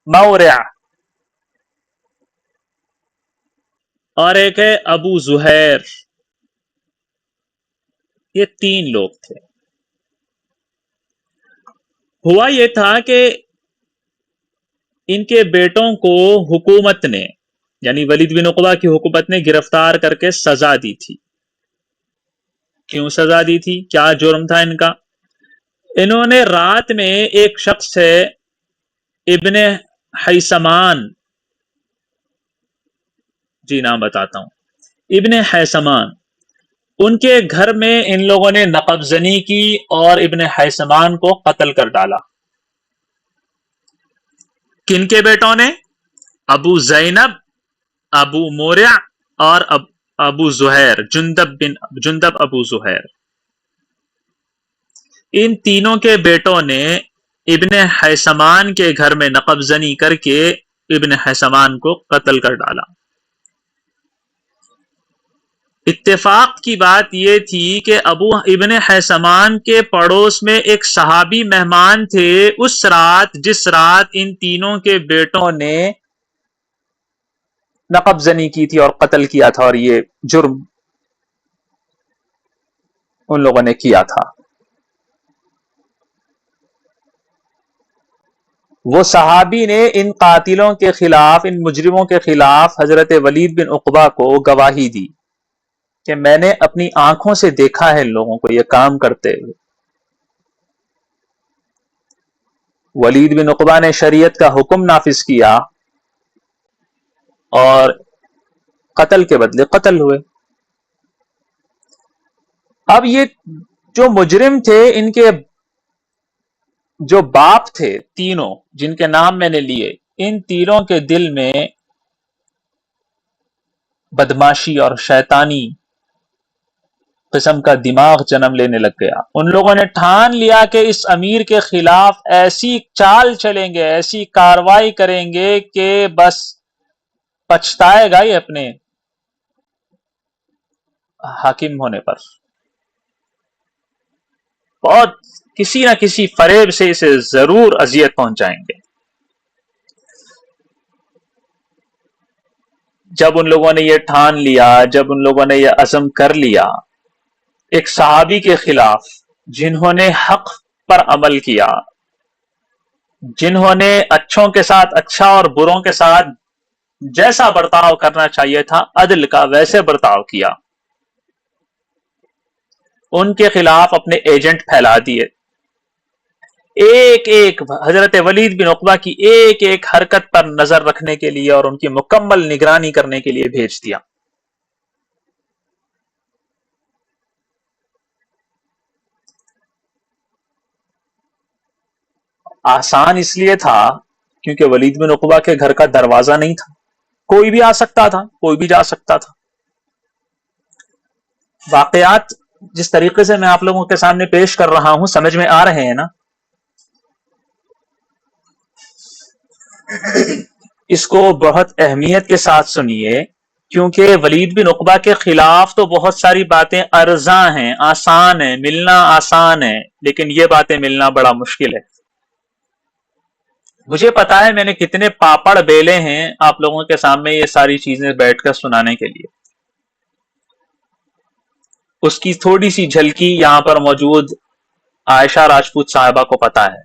مورع، اور ایک ہے ابو زہیر۔ یہ تین لوگ تھے۔ ہوا یہ تھا کہ ان کے بیٹوں کو حکومت نے، یعنی ولید بن عقبہ کی حکومت نے گرفتار کر کے سزا دی تھی۔ کیوں سزا دی تھی؟ کیا جرم تھا ان کا؟ انہوں نے رات میں ایک شخص ہے ابن حیثمان، جی نام بتاتا ہوں، ابن حیثمان، ان کے گھر میں ان لوگوں نے نقب زنی کی اور ابن حیثمان کو قتل کر ڈالا۔ کن کے بیٹوں نے؟ ابو زینب، ابو مورع اور ابو زہیر، جندب ابو زہیر۔ ان تینوں کے بیٹوں نے ابن حیثمان کے گھر میں نقب زنی کر کے ابن حیثمان کو قتل کر ڈالا۔ اتفاق کی بات یہ تھی کہ ابن حیثمان کے پڑوس میں ایک صحابی مہمان تھے اس رات، جس رات ان تینوں کے بیٹوں نے نقب زنی کی تھی اور قتل کیا تھا، اور یہ جرم ان لوگوں نے کیا تھا. وہ صحابی نے ان قاتلوں کے خلاف، ان مجرموں کے خلاف حضرت ولید بن عقبہ کو گواہی دی کہ میں نے اپنی آنکھوں سے دیکھا ہے ان لوگوں کو یہ کام کرتے ہوئے. ولید بن عقبہ نے شریعت کا حکم نافذ کیا اور قتل کے بدلے قتل ہوئے. اب یہ جو مجرم تھے، ان کے جو باپ تھے تینوں جن کے نام میں نے لیے، ان تینوں کے دل میں بدماشی اور شیطانی قسم کا دماغ جنم لینے لگ گیا. ان لوگوں نے ٹھان لیا کہ اس امیر کے خلاف ایسی چال چلیں گے، ایسی کاروائی کریں گے کہ بس پچھتائے گا یہ اپنے حاکم ہونے پر. بہت کسی نہ کسی فریب سے اسے ضرور اذیت پہنچائیں گے. جب ان لوگوں نے یہ ٹھان لیا، جب ان لوگوں نے یہ عزم کر لیا ایک صحابی کے خلاف جنہوں نے حق پر عمل کیا، جنہوں نے اچھوں کے ساتھ اچھا اور بروں کے ساتھ جیسا برتاؤ کرنا چاہیے تھا عدل کا ویسے برتاؤ کیا، ان کے خلاف اپنے ایجنٹ پھیلا دیے. ایک ایک حضرت ولید بن عقبہ کی ایک ایک حرکت پر نظر رکھنے کے لیے اور ان کی مکمل نگرانی کرنے کے لیے بھیج دیا. آسان اس لیے تھا کیونکہ ولید بن عقبہ کے گھر کا دروازہ نہیں تھا، کوئی بھی آ سکتا تھا، کوئی بھی جا سکتا تھا. واقعات جس طریقے سے میں آپ لوگوں کے سامنے پیش کر رہا ہوں سمجھ میں آ رہے ہیں نا؟ اس کو بہت اہمیت کے ساتھ سنیے، کیونکہ ولید بن عقبہ کے خلاف تو بہت ساری باتیں ارزاں ہیں، آسان ہیں، ملنا آسان ہے، لیکن یہ باتیں ملنا بڑا مشکل ہے. مجھے پتا ہے میں نے کتنے پاپڑ بیلے ہیں آپ لوگوں کے سامنے یہ ساری چیزیں بیٹھ کر سنانے کے لیے. اس کی تھوڑی سی جھلکی یہاں پر موجود عائشہ راجپوت صاحبہ کو پتا ہے.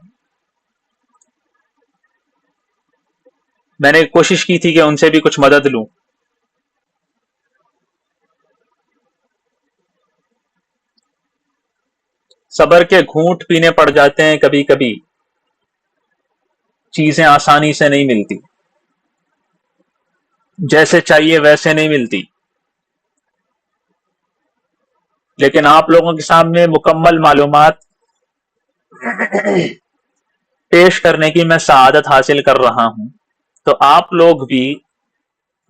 میں نے کوشش کی تھی کہ ان سے بھی کچھ مدد لوں. صبر کے گھونٹ پینے پڑ جاتے ہیں کبھی کبھی، چیزیں آسانی سے نہیں ملتی، جیسے چاہیے ویسے نہیں ملتی. لیکن آپ لوگوں کے سامنے مکمل معلومات پیش کرنے کی میں سعادت حاصل کر رہا ہوں، تو آپ لوگ بھی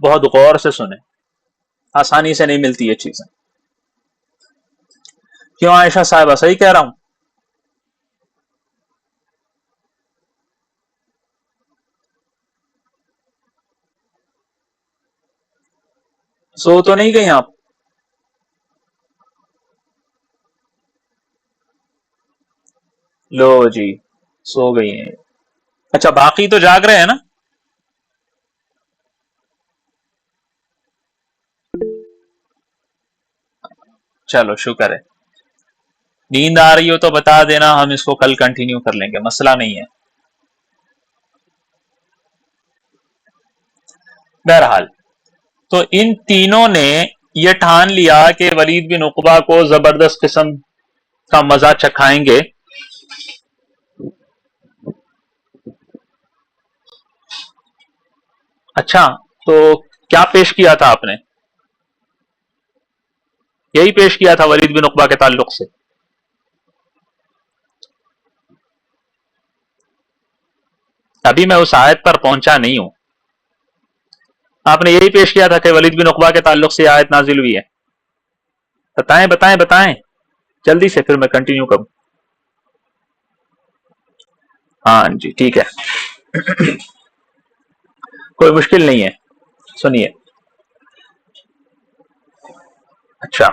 بہت غور سے سنیں. آسانی سے نہیں ملتی یہ چیزیں. کیوں عائشہ صاحبہ صحیح کہہ رہا ہوں؟ سو تو نہیں گئی آپ؟ لو جی سو گئی ہیں. اچھا باقی تو جاگ رہے ہیں نا؟ چلو شکر ہے. نیند آ رہی ہو تو بتا دینا، ہم اس کو کل کنٹینیو کر لیں گے، مسئلہ نہیں ہے. بہرحال تو ان تینوں نے یہ ٹھان لیا کہ ولید بن عقبہ کو زبردست قسم کا مزہ چکھائیں گے. اچھا تو کیا پیش کیا تھا آپ نے؟ یہی پیش کیا تھا ولید بن عقبہ کے تعلق سے. ابھی میں اس آیت پر پہنچا نہیں ہوں. آپ نے یہی پیش کیا تھا کہ ولید بن عقبہ کے تعلق سے آیت نازل ہوئی ہے. بتائیں بتائیں بتائیں جلدی سے، پھر میں کنٹینیو کروں. ہاں جی ٹھیک ہے، کوئی مشکل نہیں ہے، سنیے. اچھا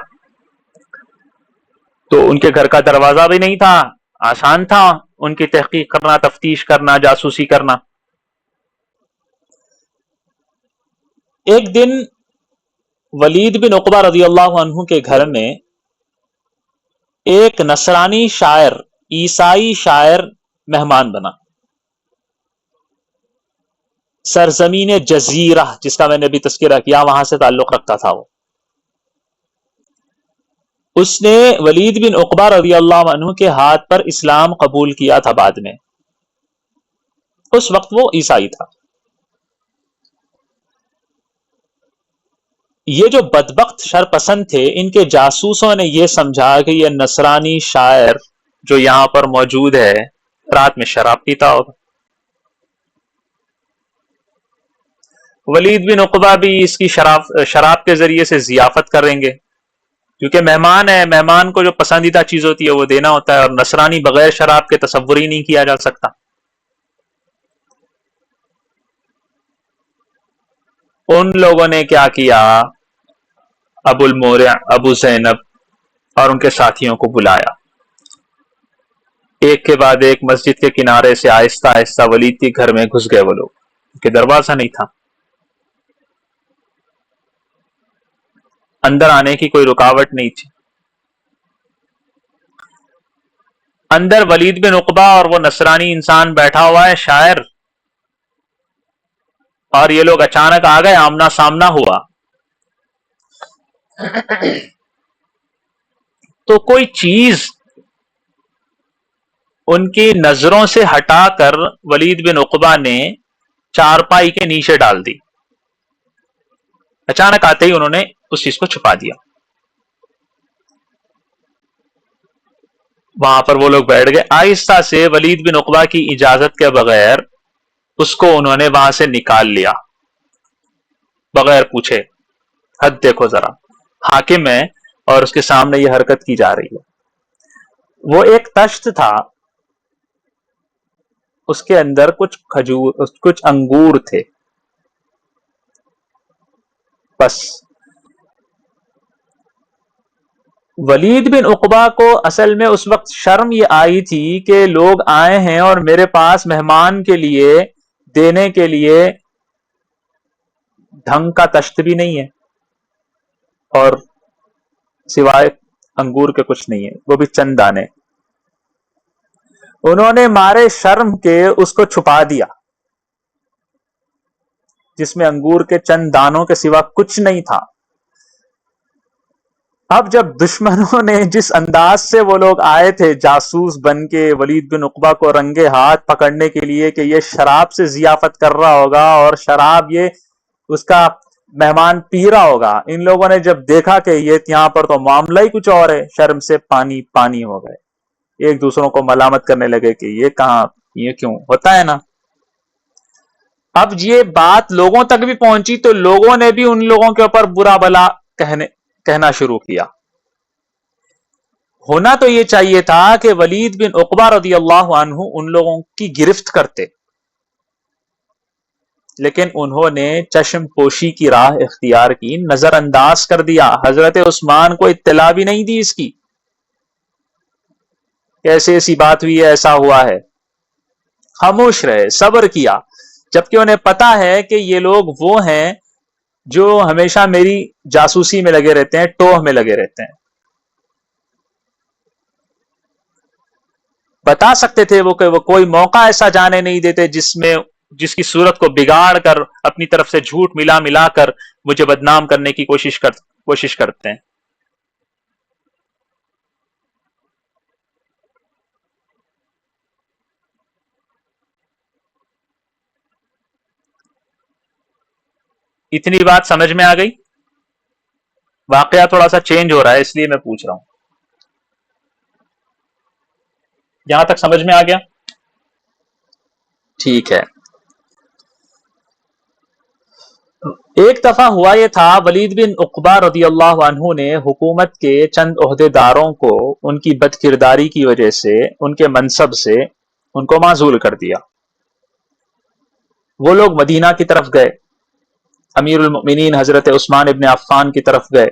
تو ان کے گھر کا دروازہ بھی نہیں تھا، آسان تھا ان کی تحقیق کرنا، تفتیش کرنا، جاسوسی کرنا. ایک دن ولید بن عقبہ رضی اللہ عنہ کے گھر میں ایک نصرانی شاعر، عیسائی شاعر مہمان بنا۔ سرزمین جزیرہ جس کا میں نے بھی تذکرہ کیا وہاں سے تعلق رکھتا تھا وہ۔ اس نے ولید بن عقبہ رضی اللہ عنہ کے ہاتھ پر اسلام قبول کیا تھا بعد میں، اس وقت وہ عیسائی تھا۔ یہ جو بدبخت شرپسند تھے، ان کے جاسوسوں نے یہ سمجھا کہ یہ نصرانی شاعر جو یہاں پر موجود ہے رات میں شراب پیتا ہوگا۔ ولید بن عقبہ بھی اس کی شراب کے ذریعے سے ضیافت کریں گے، کیونکہ مہمان ہے، مہمان کو جو پسندیدہ چیز ہوتی ہے وہ دینا ہوتا ہے، اور نصرانی بغیر شراب کے تصور ہی نہیں کیا جا سکتا۔ ان لوگوں نے کیا کیا، ابو المورع، ابو زینب اور ان کے ساتھیوں کو بلایا، ایک کے بعد ایک مسجد کے کنارے سے آہستہ آہستہ ولید کے گھر میں گھس گئے وہ لوگ، کہ دروازہ نہیں تھا، اندر آنے کی کوئی رکاوٹ نہیں تھی۔ اندر ولید بن عقبہ اور وہ نصرانی انسان بیٹھا ہوا ہے شاعر، اور یہ لوگ اچانک آ گئے، آمنا سامنا ہوا تو کوئی چیز ان کی نظروں سے ہٹا کر ولید بن عقبہ نے چارپائی کے نیچے ڈال دی۔ اچانک آتے ہی انہوں نے اس چیز کو چھپا دیا۔ وہاں پر وہ لوگ بیٹھ گئے، آہستہ سے ولید بن عقبہ کی اجازت کے بغیر اس کو انہوں نے وہاں سے نکال لیا، بغیر پوچھے۔ حد دیکھو ذرا، حاکم ہے اور اس کے سامنے یہ حرکت کی جا رہی ہے۔ وہ ایک تشت تھا، اس کے اندر کچھ انگور تھے، بس۔ ولید بن عقبہ کو اصل میں اس وقت شرم یہ آئی تھی کہ لوگ آئے ہیں اور میرے پاس مہمان کے لیے دینے کے لیے ڈھنگ کا تشت بھی نہیں ہے، اور سوائے انگور کے کچھ نہیں ہے، وہ بھی چند دانے۔ انہوں نے مارے شرم کے اس کو چھپا دیا، جس میں انگور کے چند دانوں کے سوا کچھ نہیں تھا۔ اب جب دشمنوں نے جس انداز سے وہ لوگ آئے تھے جاسوس بن کے ولید بن عقبہ کو رنگے ہاتھ پکڑنے کے لیے کہ یہ شراب سے ضیافت کر رہا ہوگا اور شراب یہ اس کا مہمان پی رہا ہوگا، ان لوگوں نے جب دیکھا کہ یہ یہاں پر تو معاملہ ہی کچھ اور ہے، شرم سے پانی پانی ہو گئے، ایک دوسروں کو ملامت کرنے لگے کہ یہ کہاں، یہ کیوں ہوتا ہے نا۔ اب یہ بات لوگوں تک بھی پہنچی تو لوگوں نے بھی ان لوگوں کے اوپر برا بلا کہنا شروع کیا۔ ہونا تو یہ چاہیے تھا کہ ولید بن عقبہ رضی اللہ عنہ ان لوگوں کی گرفت کرتے، لیکن انہوں نے چشم پوشی کی راہ اختیار کی، نظر انداز کر دیا، حضرت عثمان کو اطلاع بھی نہیں دی اس کی، کیسے ایسی بات ہوئی ہے، ایسا ہوا ہے، خاموش رہے، صبر کیا، جبکہ انہیں پتا ہے کہ یہ لوگ وہ ہیں جو ہمیشہ میری جاسوسی میں لگے رہتے ہیں، ٹوہ میں لگے رہتے ہیں۔ بتا سکتے تھے وہ کہ وہ کوئی موقع ایسا جانے نہیں دیتے جس کی صورت کو بگاڑ کر اپنی طرف سے جھوٹ ملا کر مجھے بدنام کرنے کی کوشش کرتے ہیں۔ اتنی بات سمجھ میں آ گئی؟ واقعہ تھوڑا سا چینج ہو رہا ہے اس لیے میں پوچھ رہا ہوں، یہاں تک سمجھ میں آ گیا؟ ٹھیک ہے۔ ایک دفعہ ہوا یہ تھا، ولید بن عقبہ رضی اللہ عنہ نے حکومت کے چند عہدے داروں کو ان کی بد کرداری کی وجہ سے، ان کے منصب سے ان کو معزول کر دیا۔ وہ لوگ مدینہ کی طرف گئے، امیر المؤمنین حضرت عثمان ابن عفان کی طرف گئے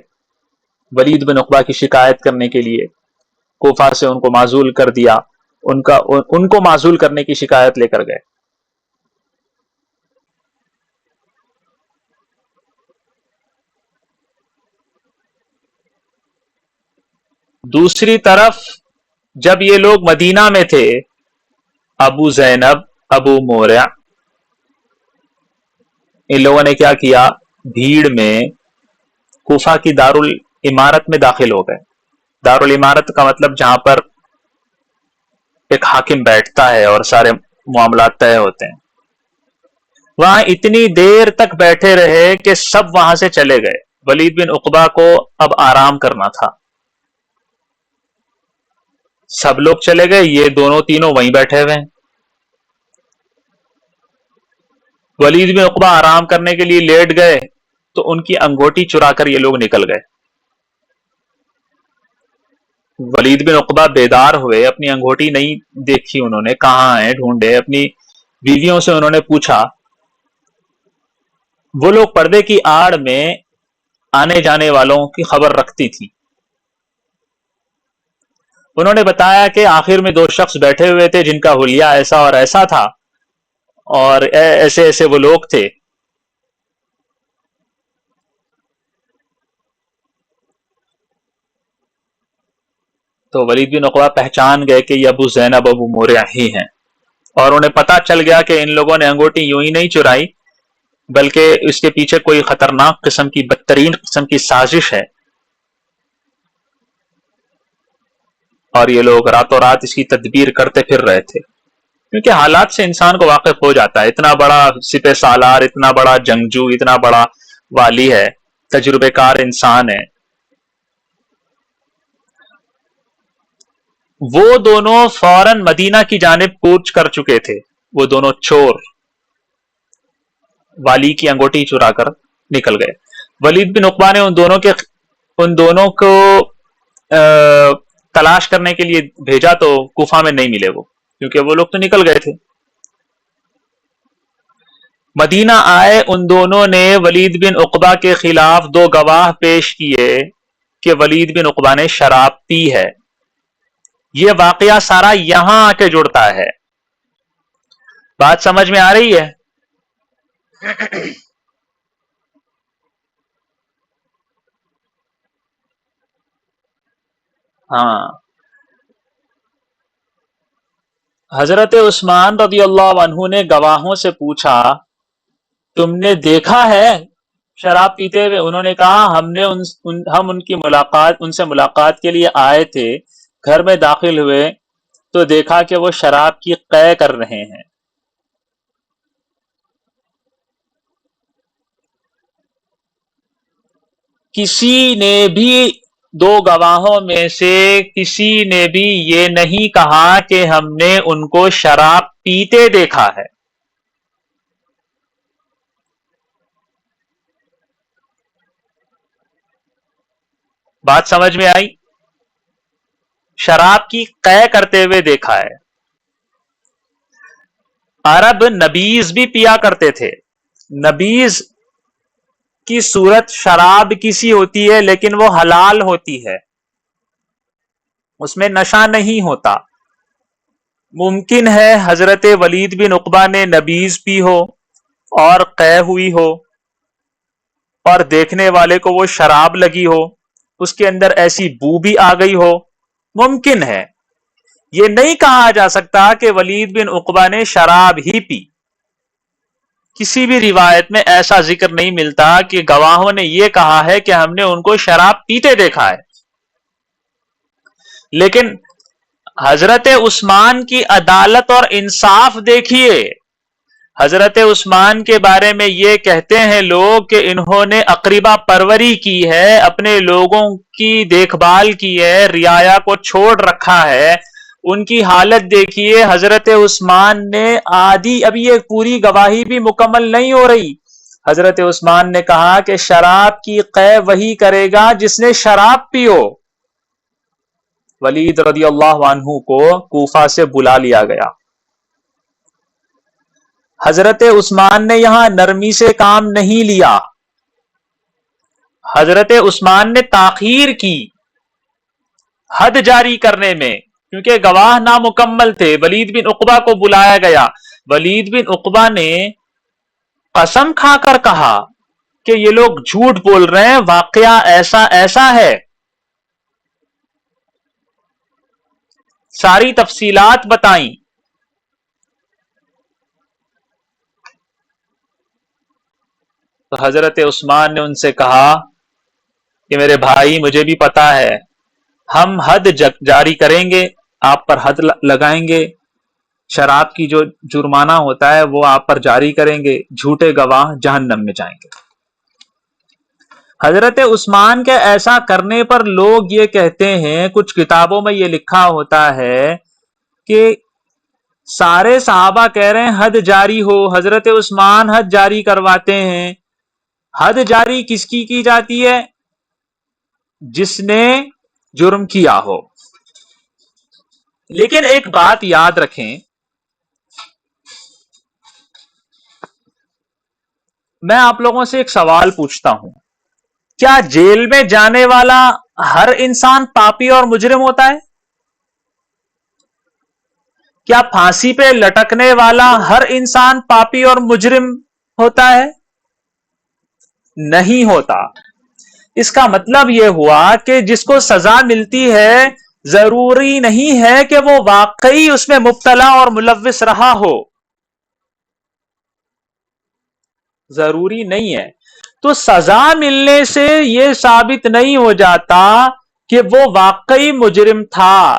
ولید بن عقبہ کی شکایت کرنے کے لیے، کوفہ سے ان کو معزول کر دیا، ان کو معزول کرنے کی شکایت لے کر گئے۔ دوسری طرف جب یہ لوگ مدینہ میں تھے، ابو زینب، ابو مورع، ان لوگوں نے کیا کیا، بھیڑ میں کوفہ کی دارالعمارت میں داخل ہو گئے۔ دارالعمارت کا مطلب جہاں پر ایک حاکم بیٹھتا ہے اور سارے معاملات طے ہوتے ہیں، وہاں اتنی دیر تک بیٹھے رہے کہ سب وہاں سے چلے گئے۔ ولید بن عقبہ کو اب آرام کرنا تھا، سب لوگ چلے گئے، یہ دونوں تینوں وہیں بیٹھے ہوئے ہیں۔ ولید بن عقبہ آرام کرنے کے لیے لیٹ گئے تو ان کی انگوٹی چرا کر یہ لوگ نکل گئے۔ ولید بن عقبہ بیدار ہوئے، اپنی انگوٹی نہیں دیکھی انہوں نے، کہاں ہیں ڈھونڈے، اپنی بیویوں سے انہوں نے پوچھا۔ وہ لوگ پردے کی آڑ میں آنے جانے والوں کی خبر رکھتی تھی، انہوں نے بتایا کہ آخر میں 2 شخص بیٹھے ہوئے تھے جن کا حلیہ ایسا اور ایسا تھا، اور ایسے ایسے وہ لوگ تھے۔ تو ولید بن عقبہ پہچان گئے کہ یہ ابو زینب، ابو مورع ہی ہیں، اور انہیں پتا چل گیا کہ ان لوگوں نے انگوٹی یوں ہی نہیں چرائی بلکہ اس کے پیچھے کوئی خطرناک قسم کی، بدترین قسم کی سازش ہے، اور یہ لوگ راتوں رات اس کی تدبیر کرتے پھر رہے تھے۔ کیونکہ حالات سے انسان کو واقف ہو جاتا ہے، اتنا بڑا سپہ سالار، اتنا بڑا جنگجو، اتنا بڑا والی ہے، تجربے کار انسان ہے۔ وہ دونوں فوراً مدینہ کی جانب کوچ کر چکے تھے، وہ دونوں چور والی کی انگوٹی چرا کر نکل گئے۔ ولید بن عقبہ نے ان دونوں کو تلاش کرنے کے لیے بھیجا تو کوفہ میں نہیں ملے وہ، کیونکہ وہ لوگ تو نکل گئے تھے۔ مدینہ آئے، ان دونوں نے ولید بن عقبہ کے خلاف 2 گواہ پیش کیے کہ ولید بن عقبہ نے شراب پی ہے۔ یہ واقعہ سارا یہاں آ کے جڑتا ہے، بات سمجھ میں آ رہی ہے؟ ہاں، حضرت عثمان رضی اللہ عنہ نے گواہوں سے پوچھا، تم نے دیکھا ہے شراب پیتے ہوئے؟ انہوں نے کہا، ہم ان سے ملاقات کے لیے آئے تھے، گھر میں داخل ہوئے تو دیکھا کہ وہ شراب کی قے کر رہے ہیں۔ کسی نے بھی 2 گواہوں میں سے کسی نے بھی یہ نہیں کہا کہ ہم نے ان کو شراب پیتے دیکھا ہے۔ بات سمجھ میں آئی؟ شراب کی قے کرتے ہوئے دیکھا ہے۔ عرب نبیذ بھی پیا کرتے تھے، نبیذ کی صورت شراب کی سی ہوتی ہے لیکن وہ حلال ہوتی ہے، اس میں نشہ نہیں ہوتا۔ ممکن ہے حضرت ولید بن عقبہ نے نبیذ پی ہو اور قے ہوئی ہو اور دیکھنے والے کو وہ شراب لگی ہو، اس کے اندر ایسی بو بھی آ گئی ہو، ممکن ہے۔ یہ نہیں کہا جا سکتا کہ ولید بن عقبہ نے شراب ہی پی، کسی بھی روایت میں ایسا ذکر نہیں ملتا کہ گواہوں نے یہ کہا ہے کہ ہم نے ان کو شراب پیتے دیکھا ہے۔ لیکن حضرت عثمان کی عدالت اور انصاف دیکھیے، حضرت عثمان کے بارے میں یہ کہتے ہیں لوگ کہ انہوں نے اقربا پروری کی ہے، اپنے لوگوں کی دیکھ بھال کی ہے، رعایا کو چھوڑ رکھا ہے۔ ان کی حالت دیکھیے، حضرت عثمان نے ابھی یہ پوری گواہی بھی مکمل نہیں ہو رہی، حضرت عثمان نے کہا کہ شراب کی قے وہی کرے گا جس نے شراب پیو۔ ولید رضی اللہ عنہ کو کوفہ سے بلا لیا گیا۔ حضرت عثمان نے یہاں نرمی سے کام نہیں لیا، حضرت عثمان نے تاخیر کی حد جاری کرنے میں، کیونکہ گواہ نامکمل تھے۔ ولید بن عقبہ کو بلایا گیا، ولید بن عقبہ نے قسم کھا کر کہا کہ یہ لوگ جھوٹ بول رہے ہیں، واقعہ ایسا ایسا ہے۔ ساری تفصیلات بتائیں. تو حضرت عثمان نے ان سے کہا کہ میرے بھائی مجھے بھی پتا ہے، ہم حد جاری کریں گے، آپ پر حد لگائیں گے، شراب کی جو جرمانہ ہوتا ہے وہ آپ پر جاری کریں گے، جھوٹے گواہ جہنم میں جائیں گے. حضرت عثمان کے ایسا کرنے پر لوگ یہ کہتے ہیں، کچھ کتابوں میں یہ لکھا ہوتا ہے کہ سارے صحابہ کہہ رہے ہیں حد جاری ہو، حضرت عثمان حد جاری کرواتے ہیں. حد جاری کس کی جاتی ہے؟ جس نے جرم کیا ہو. لیکن ایک بات یاد رکھیں، میں آپ لوگوں سے ایک سوال پوچھتا ہوں، کیا جیل میں جانے والا ہر انسان پاپی اور مجرم ہوتا ہے؟ کیا پھانسی پہ لٹکنے والا ہر انسان پاپی اور مجرم ہوتا ہے؟ نہیں ہوتا. اس کا مطلب یہ ہوا کہ جس کو سزا ملتی ہے ضروری نہیں ہے کہ وہ واقعی اس میں مبتلا اور ملوث رہا ہو، ضروری نہیں ہے. تو سزا ملنے سے یہ ثابت نہیں ہو جاتا کہ وہ واقعی مجرم تھا.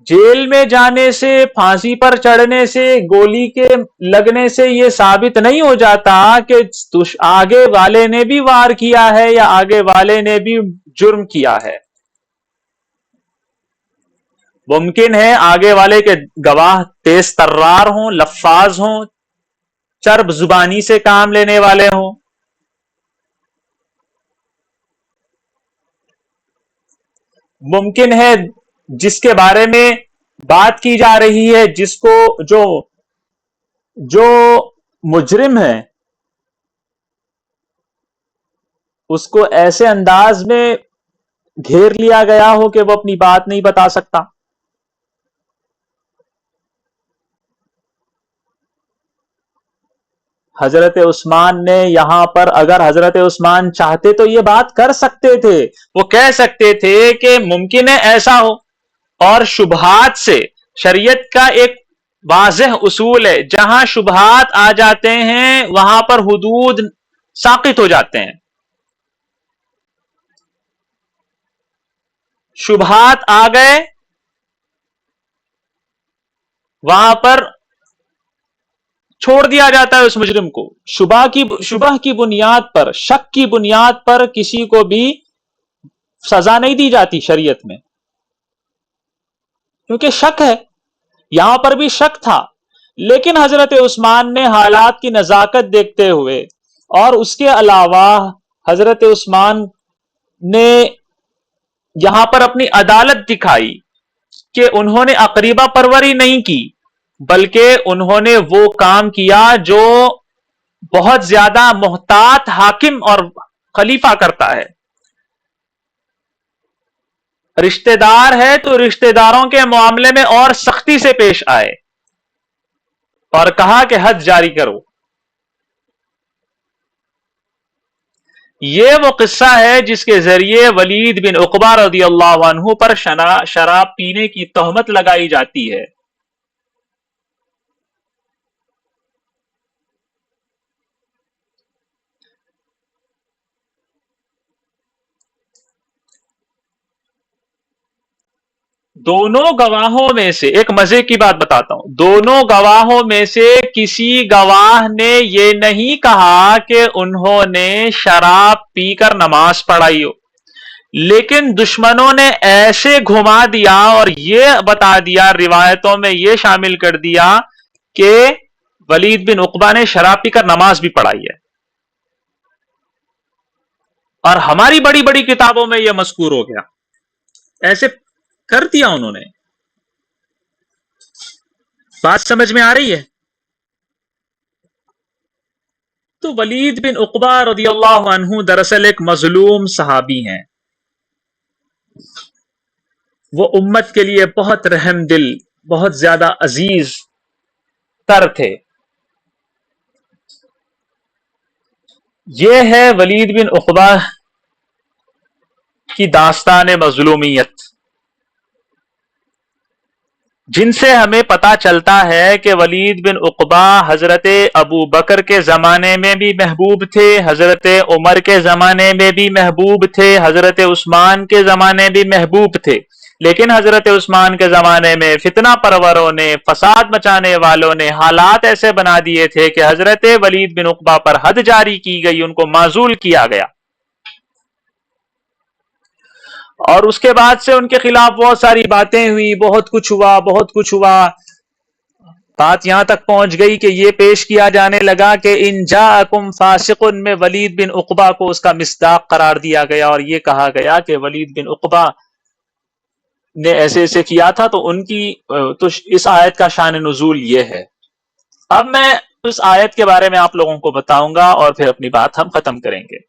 جیل میں جانے سے، پھانسی پر چڑھنے سے، گولی کے لگنے سے یہ ثابت نہیں ہو جاتا کہ آگے والے نے بھی وار کیا ہے یا آگے والے نے بھی جرم کیا ہے. ممکن ہے آگے والے کے گواہ تیز ترار ہوں، لفاظ ہوں، چرب زبانی سے کام لینے والے ہوں. ممکن ہے جس کے بارے میں بات کی جا رہی ہے، جس کو جو مجرم ہے اس کو ایسے انداز میں گھیر لیا گیا ہو کہ وہ اپنی بات نہیں بتا سکتا. حضرت عثمان نے یہاں پر، اگر حضرت عثمان چاہتے تو یہ بات کر سکتے تھے، وہ کہہ سکتے تھے کہ ممکن ہے ایسا ہو. اور شبہات سے، شریعت کا ایک واضح اصول ہے، جہاں شبہات آ جاتے ہیں وہاں پر حدود ساقط ہو جاتے ہیں. شبہات آ گئے وہاں پر چھوڑ دیا جاتا ہے اس مجرم کو. شبہ کی بنیاد پر، شک کی بنیاد پر کسی کو بھی سزا نہیں دی جاتی شریعت میں، کیونکہ شک ہے. یہاں پر بھی شک تھا، لیکن حضرت عثمان نے حالات کی نزاکت دیکھتے ہوئے، اور اس کے علاوہ حضرت عثمان نے یہاں پر اپنی عدالت دکھائی کہ انہوں نے اقریبہ پروری نہیں کی، بلکہ انہوں نے وہ کام کیا جو بہت زیادہ محتاط حاکم اور خلیفہ کرتا ہے. رشتہ دار ہے تو رشتہ داروں کے معاملے میں اور سختی سے پیش آئے، اور کہا کہ حد جاری کرو. یہ وہ قصہ ہے جس کے ذریعے ولید بن عقبہ رضی اللہ عنہ پر شراب پینے کی تہمت لگائی جاتی ہے. دونوں گواہوں میں سے ایک مزے کی بات بتاتا ہوں، دونوں گواہوں میں سے کسی گواہ نے یہ نہیں کہا کہ انہوں نے شراب پی کر نماز پڑھائی ہو، لیکن دشمنوں نے ایسے گھما دیا اور یہ بتا دیا، روایتوں میں یہ شامل کر دیا کہ ولید بن عقبہ نے شراب پی کر نماز بھی پڑھائی ہے. اور ہماری بڑی بڑی کتابوں میں یہ مذکور ہو گیا، ایسے کر دیا انہوں نے. بات سمجھ میں آ رہی ہے؟ تو ولید بن عقبہ رضی اللہ عنہ دراصل ایک مظلوم صحابی ہیں. وہ امت کے لیے بہت رحم دل، بہت زیادہ عزیز تر تھے. یہ ہے ولید بن عقبہ کی داستان مظلومیت. جن سے ہمیں پتا چلتا ہے کہ ولید بن عقبہ حضرت ابو بکر کے زمانے میں بھی محبوب تھے، حضرت عمر کے زمانے میں بھی محبوب تھے، حضرت عثمان کے زمانے بھی محبوب تھے، لیکن حضرت عثمان کے زمانے میں فتنہ پروروں نے، فساد مچانے والوں نے حالات ایسے بنا دیے تھے کہ حضرت ولید بن عقبہ پر حد جاری کی گئی، ان کو معزول کیا گیا، اور اس کے بعد سے ان کے خلاف بہت ساری باتیں ہوئی، بہت کچھ ہوا، بہت کچھ ہوا، بات یہاں تک پہنچ گئی کہ یہ پیش کیا جانے لگا کہ ان جاءکم فاسق میں ولید بن عقبہ کو اس کا مصداق قرار دیا گیا، اور یہ کہا گیا کہ ولید بن عقبہ نے ایسے ایسے کیا تھا، تو ان کی تو اس آیت کا شان نزول یہ ہے۔ اب میں اس آیت کے بارے میں آپ لوگوں کو بتاؤں گا اور پھر اپنی بات ہم ختم کریں گے۔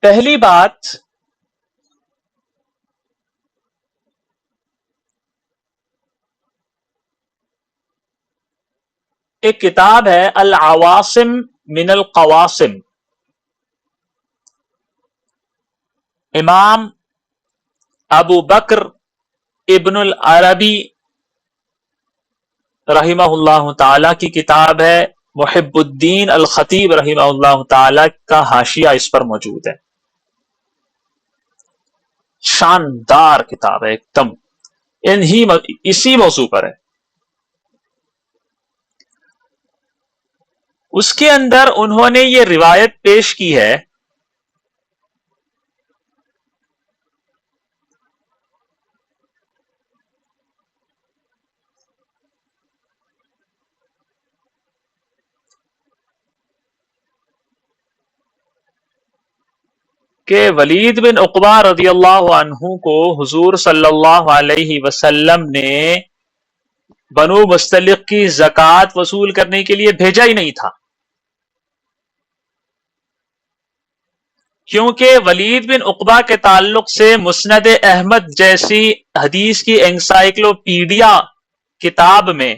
پہلی بات، ایک کتاب ہے العواصم من القواسم، امام ابو بکر ابن العربی رحمہ اللہ تعالی کی کتاب ہے، محب الدین الخطیب رحمہ اللہ تعالی کا حاشیہ اس پر موجود ہے، شاندار کتاب ہے ایک دم، اسی موضوع پر ہے۔ اس کے اندر انہوں نے یہ روایت پیش کی ہے کہ ولید بن عقبہ رضی اللہ عنہ کو حضور صلی اللہ علیہ وسلم نے بنو مستلق کی زکوٰۃ وصول کرنے کے لیے بھیجا ہی نہیں تھا، کیونکہ ولید بن عقبہ کے تعلق سے مسند احمد جیسی حدیث کی انسائکلوپیڈیا کتاب میں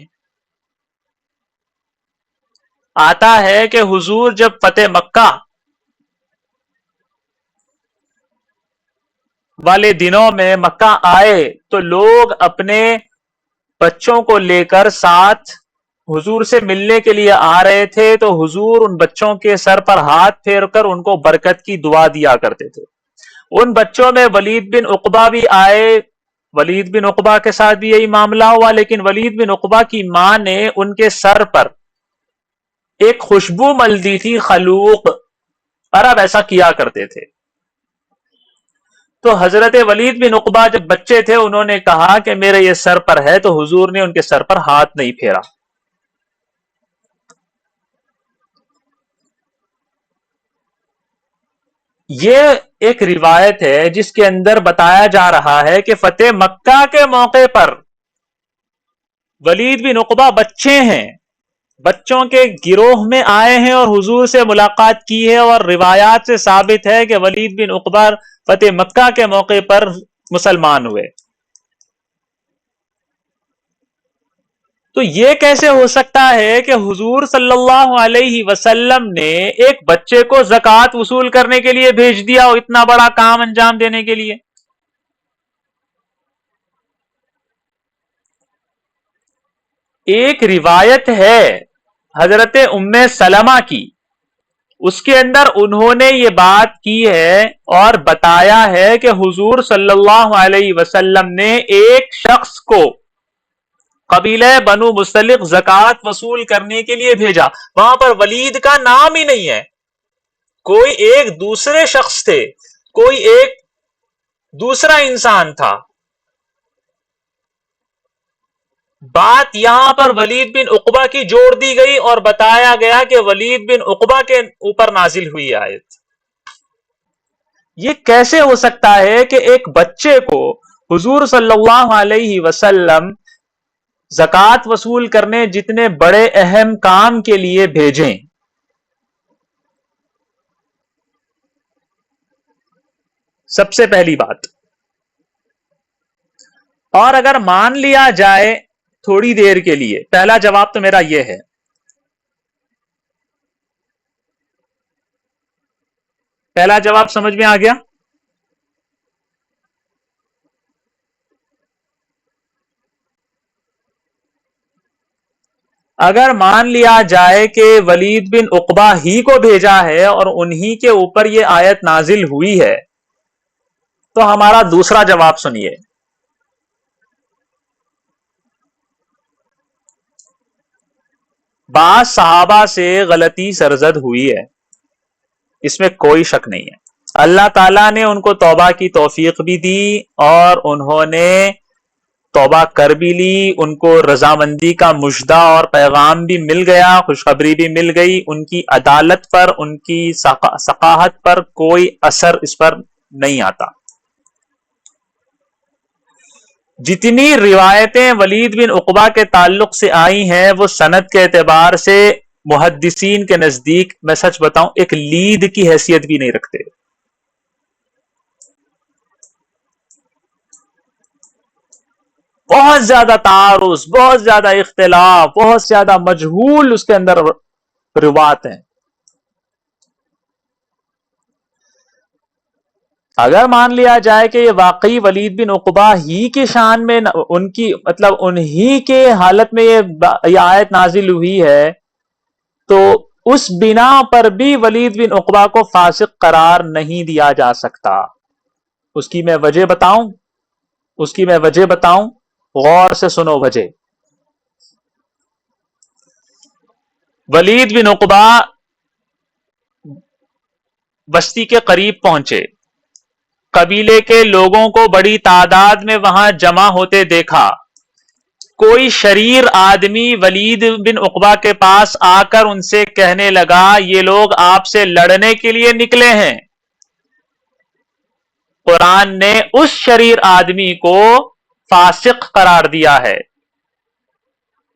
آتا ہے کہ حضور جب فتح مکہ والے دنوں میں مکہ آئے تو لوگ اپنے بچوں کو لے کر ساتھ حضور سے ملنے کے لیے آ رہے تھے، تو حضور ان بچوں کے سر پر ہاتھ پھیر کر ان کو برکت کی دعا دیا کرتے تھے۔ ان بچوں میں ولید بن عقبہ بھی آئے، ولید بن عقبہ کے ساتھ بھی یہی معاملہ ہوا، لیکن ولید بن عقبہ کی ماں نے ان کے سر پر ایک خوشبو مل دی تھی، خلوق، عرب ایسا کیا کرتے تھے۔ تو حضرت ولید بن عقبہ جب بچے تھے انہوں نے کہا کہ میرے یہ سر پر ہے، تو حضور نے ان کے سر پر ہاتھ نہیں پھیرا۔ یہ ایک روایت ہے جس کے اندر بتایا جا رہا ہے کہ فتح مکہ کے موقع پر ولید بن عقبہ بچے ہیں، بچوں کے گروہ میں آئے ہیں اور حضور سے ملاقات کی ہے، اور روایات سے ثابت ہے کہ ولید بن عقبہ فتح مکہ کے موقع پر مسلمان ہوئے۔ تو یہ کیسے ہو سکتا ہے کہ حضور صلی اللہ علیہ وسلم نے ایک بچے کو زکوٰۃ وصول کرنے کے لیے بھیج دیا اور اتنا بڑا کام انجام دینے کے لیے؟ ایک روایت ہے حضرت ام سلمہ کی، اس کے اندر انہوں نے یہ بات کی ہے اور بتایا ہے کہ حضور صلی اللہ علیہ وسلم نے ایک شخص کو قبیلہ بنو مستلق زکوٰۃ وصول کرنے کے لیے بھیجا، وہاں پر ولید کا نام ہی نہیں ہے، کوئی ایک دوسرے شخص تھے، کوئی ایک دوسرا انسان تھا۔ بات یہاں پر ولید بن عقبہ کی جوڑ دی گئی اور بتایا گیا کہ ولید بن عقبہ کے اوپر نازل ہوئی آیت۔ یہ کیسے ہو سکتا ہے کہ ایک بچے کو حضور صلی اللہ علیہ وسلم زکوٰۃ وصول کرنے جتنے بڑے اہم کام کے لیے بھیجیں؟ سب سے پہلی بات، اور اگر مان لیا جائے تھوڑی دیر کے لیے، پہلا جواب تو میرا یہ ہے پہلا جواب سمجھ میں آ گیا؟ اگر مان لیا جائے کہ ولید بن عقبہ ہی کو بھیجا ہے اور انہی کے اوپر یہ آیت نازل ہوئی ہے، تو ہمارا دوسرا جواب سنیے۔ بعض صحابہ سے غلطی سرزد ہوئی ہے، اس میں کوئی شک نہیں ہے۔ اللہ تعالیٰ نے ان کو توبہ کی توفیق بھی دی اور انہوں نے توبہ کر بھی لی، ان کو رضامندی کا مژدہ اور پیغام بھی مل گیا، خوشخبری بھی مل گئی، ان کی عدالت پر، ان کی ثقاحت پر کوئی اثر اس پر نہیں آتا۔ جتنی روایتیں ولید بن عقبہ کے تعلق سے آئی ہیں وہ سند کے اعتبار سے محدثین کے نزدیک، میں سچ بتاؤں، ایک لید کی حیثیت بھی نہیں رکھتے۔ بہت زیادہ تعارض، بہت زیادہ اختلاف، بہت زیادہ مجہول اس کے اندر روایت ہیں۔ اگر مان لیا جائے کہ یہ واقعی ولید بن عقبہ ہی کی شان میں، ان کی مطلب انہی کے حالت میں یہ آیت نازل ہوئی ہے، تو اس بنا پر بھی ولید بن عقبہ کو فاسق قرار نہیں دیا جا سکتا۔ اس کی میں وجہ بتاؤں، غور سے سنو وجہ۔ ولید بن عقبہ بستی کے قریب پہنچے، قبیلے کے لوگوں کو بڑی تعداد میں وہاں جمع ہوتے دیکھا۔ کوئی شریر آدمی ولید بن عقبہ کے پاس آ کر ان سے کہنے لگا، یہ لوگ آپ سے لڑنے کے لیے نکلے ہیں۔ قرآن نے اس شریر آدمی کو فاسق قرار دیا ہے۔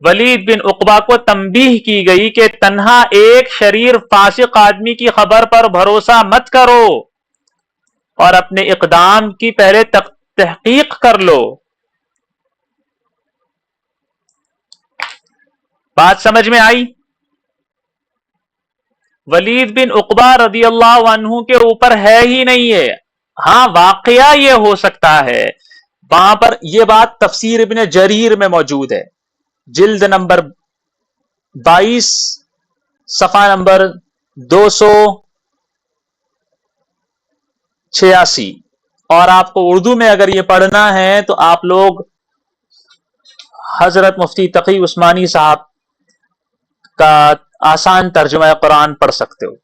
ولید بن عقبہ کو تنبیہ کی گئی کہ تنہا ایک شریر فاسق آدمی کی خبر پر بھروسہ مت کرو اور اپنے اقدام کی پہلے تحقیق کر لو۔ بات سمجھ میں آئی؟ ولید بن عقبہ رضی اللہ عنہ کے اوپر ہے ہی نہیں ہے، ہاں واقعہ یہ ہو سکتا ہے۔ وہاں پر یہ بات تفسیر ابن جریر میں موجود ہے، جلد نمبر 22 صفحہ نمبر 286، اور آپ کو اردو میں اگر یہ پڑھنا ہے تو آپ لوگ حضرت مفتی تقی عثمانی صاحب کا آسان ترجمہ قرآن پڑھ سکتے ہو۔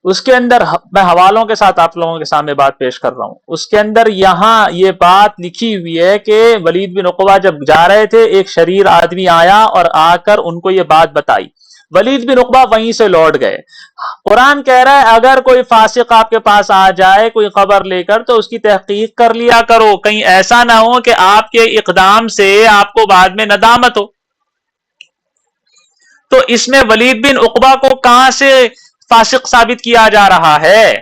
اس کے اندر میں حوالوں کے ساتھ آپ لوگوں کے سامنے بات پیش کر رہا ہوں۔ اس کے اندر یہاں یہ بات لکھی ہوئی ہے کہ ولید بن عقبہ جب جا رہے تھے، ایک شریر آدمی آیا اور آ کر ان کو یہ بات بتائی، ولید بن عقبہ وہیں سے لوٹ گئے۔ قرآن کہہ رہا ہے اگر کوئی فاسق آپ کے پاس آ جائے کوئی خبر لے کر تو اس کی تحقیق کر لیا کرو، کہیں ایسا نہ ہو کہ آپ کے اقدام سے آپ کو بعد میں ندامت ہو۔ تو اس میں ولید بن عقبہ کو کہاں سے فاسق ثابت کیا جا رہا ہے؟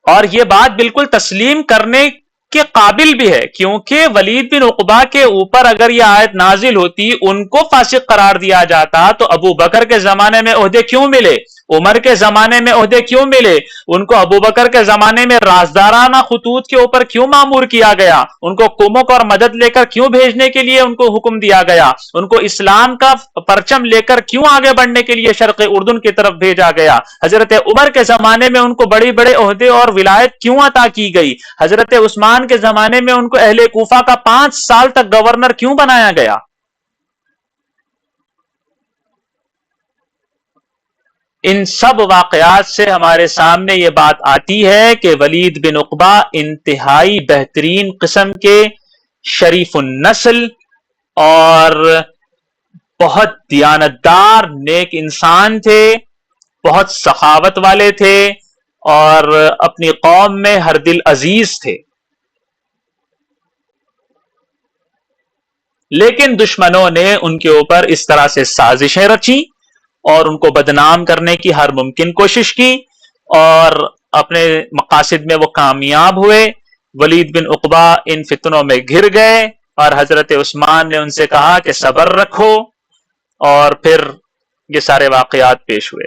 اور یہ بات بالکل تسلیم کرنے کے قابل بھی ہے، کیونکہ ولید بن عقبہ کے اوپر اگر یہ آیت نازل ہوتی، ان کو فاسق قرار دیا جاتا، تو ابو بکر کے زمانے میں عہدے کیوں ملے، عمر کے زمانے میں عہدے کیوں ملے، ان کو ابو بکر کے زمانے میں رازدارانہ خطوط کے اوپر کیوں مامور کیا گیا، ان کو کمک اور مدد لے کر کیوں بھیجنے کے لیے ان کو حکم دیا گیا، ان کو اسلام کا پرچم لے کر کیوں آگے بڑھنے کے لیے شرق اردن کی طرف بھیجا گیا، حضرت عمر کے زمانے میں ان کو بڑے بڑے عہدے اور ولایت کیوں عطا کی گئی، حضرت عثمان کے زمانے میں ان کو اہل کوفہ کا 5 سال تک گورنر کیوں بنایا گیا۔ ان سب واقعات سے ہمارے سامنے یہ بات آتی ہے کہ ولید بن عقبہ انتہائی بہترین قسم کے شریف النسل اور بہت دیانتدار نیک انسان تھے، بہت سخاوت والے تھے اور اپنی قوم میں ہر دل عزیز تھے۔ لیکن دشمنوں نے ان کے اوپر اس طرح سے سازشیں رچی اور ان کو بدنام کرنے کی ہر ممکن کوشش کی، اور اپنے مقاصد میں وہ کامیاب ہوئے۔ ولید بن عقبہ ان فتنوں میں گھر گئے اور حضرت عثمان نے ان سے کہا کہ صبر رکھو، اور پھر یہ سارے واقعات پیش ہوئے۔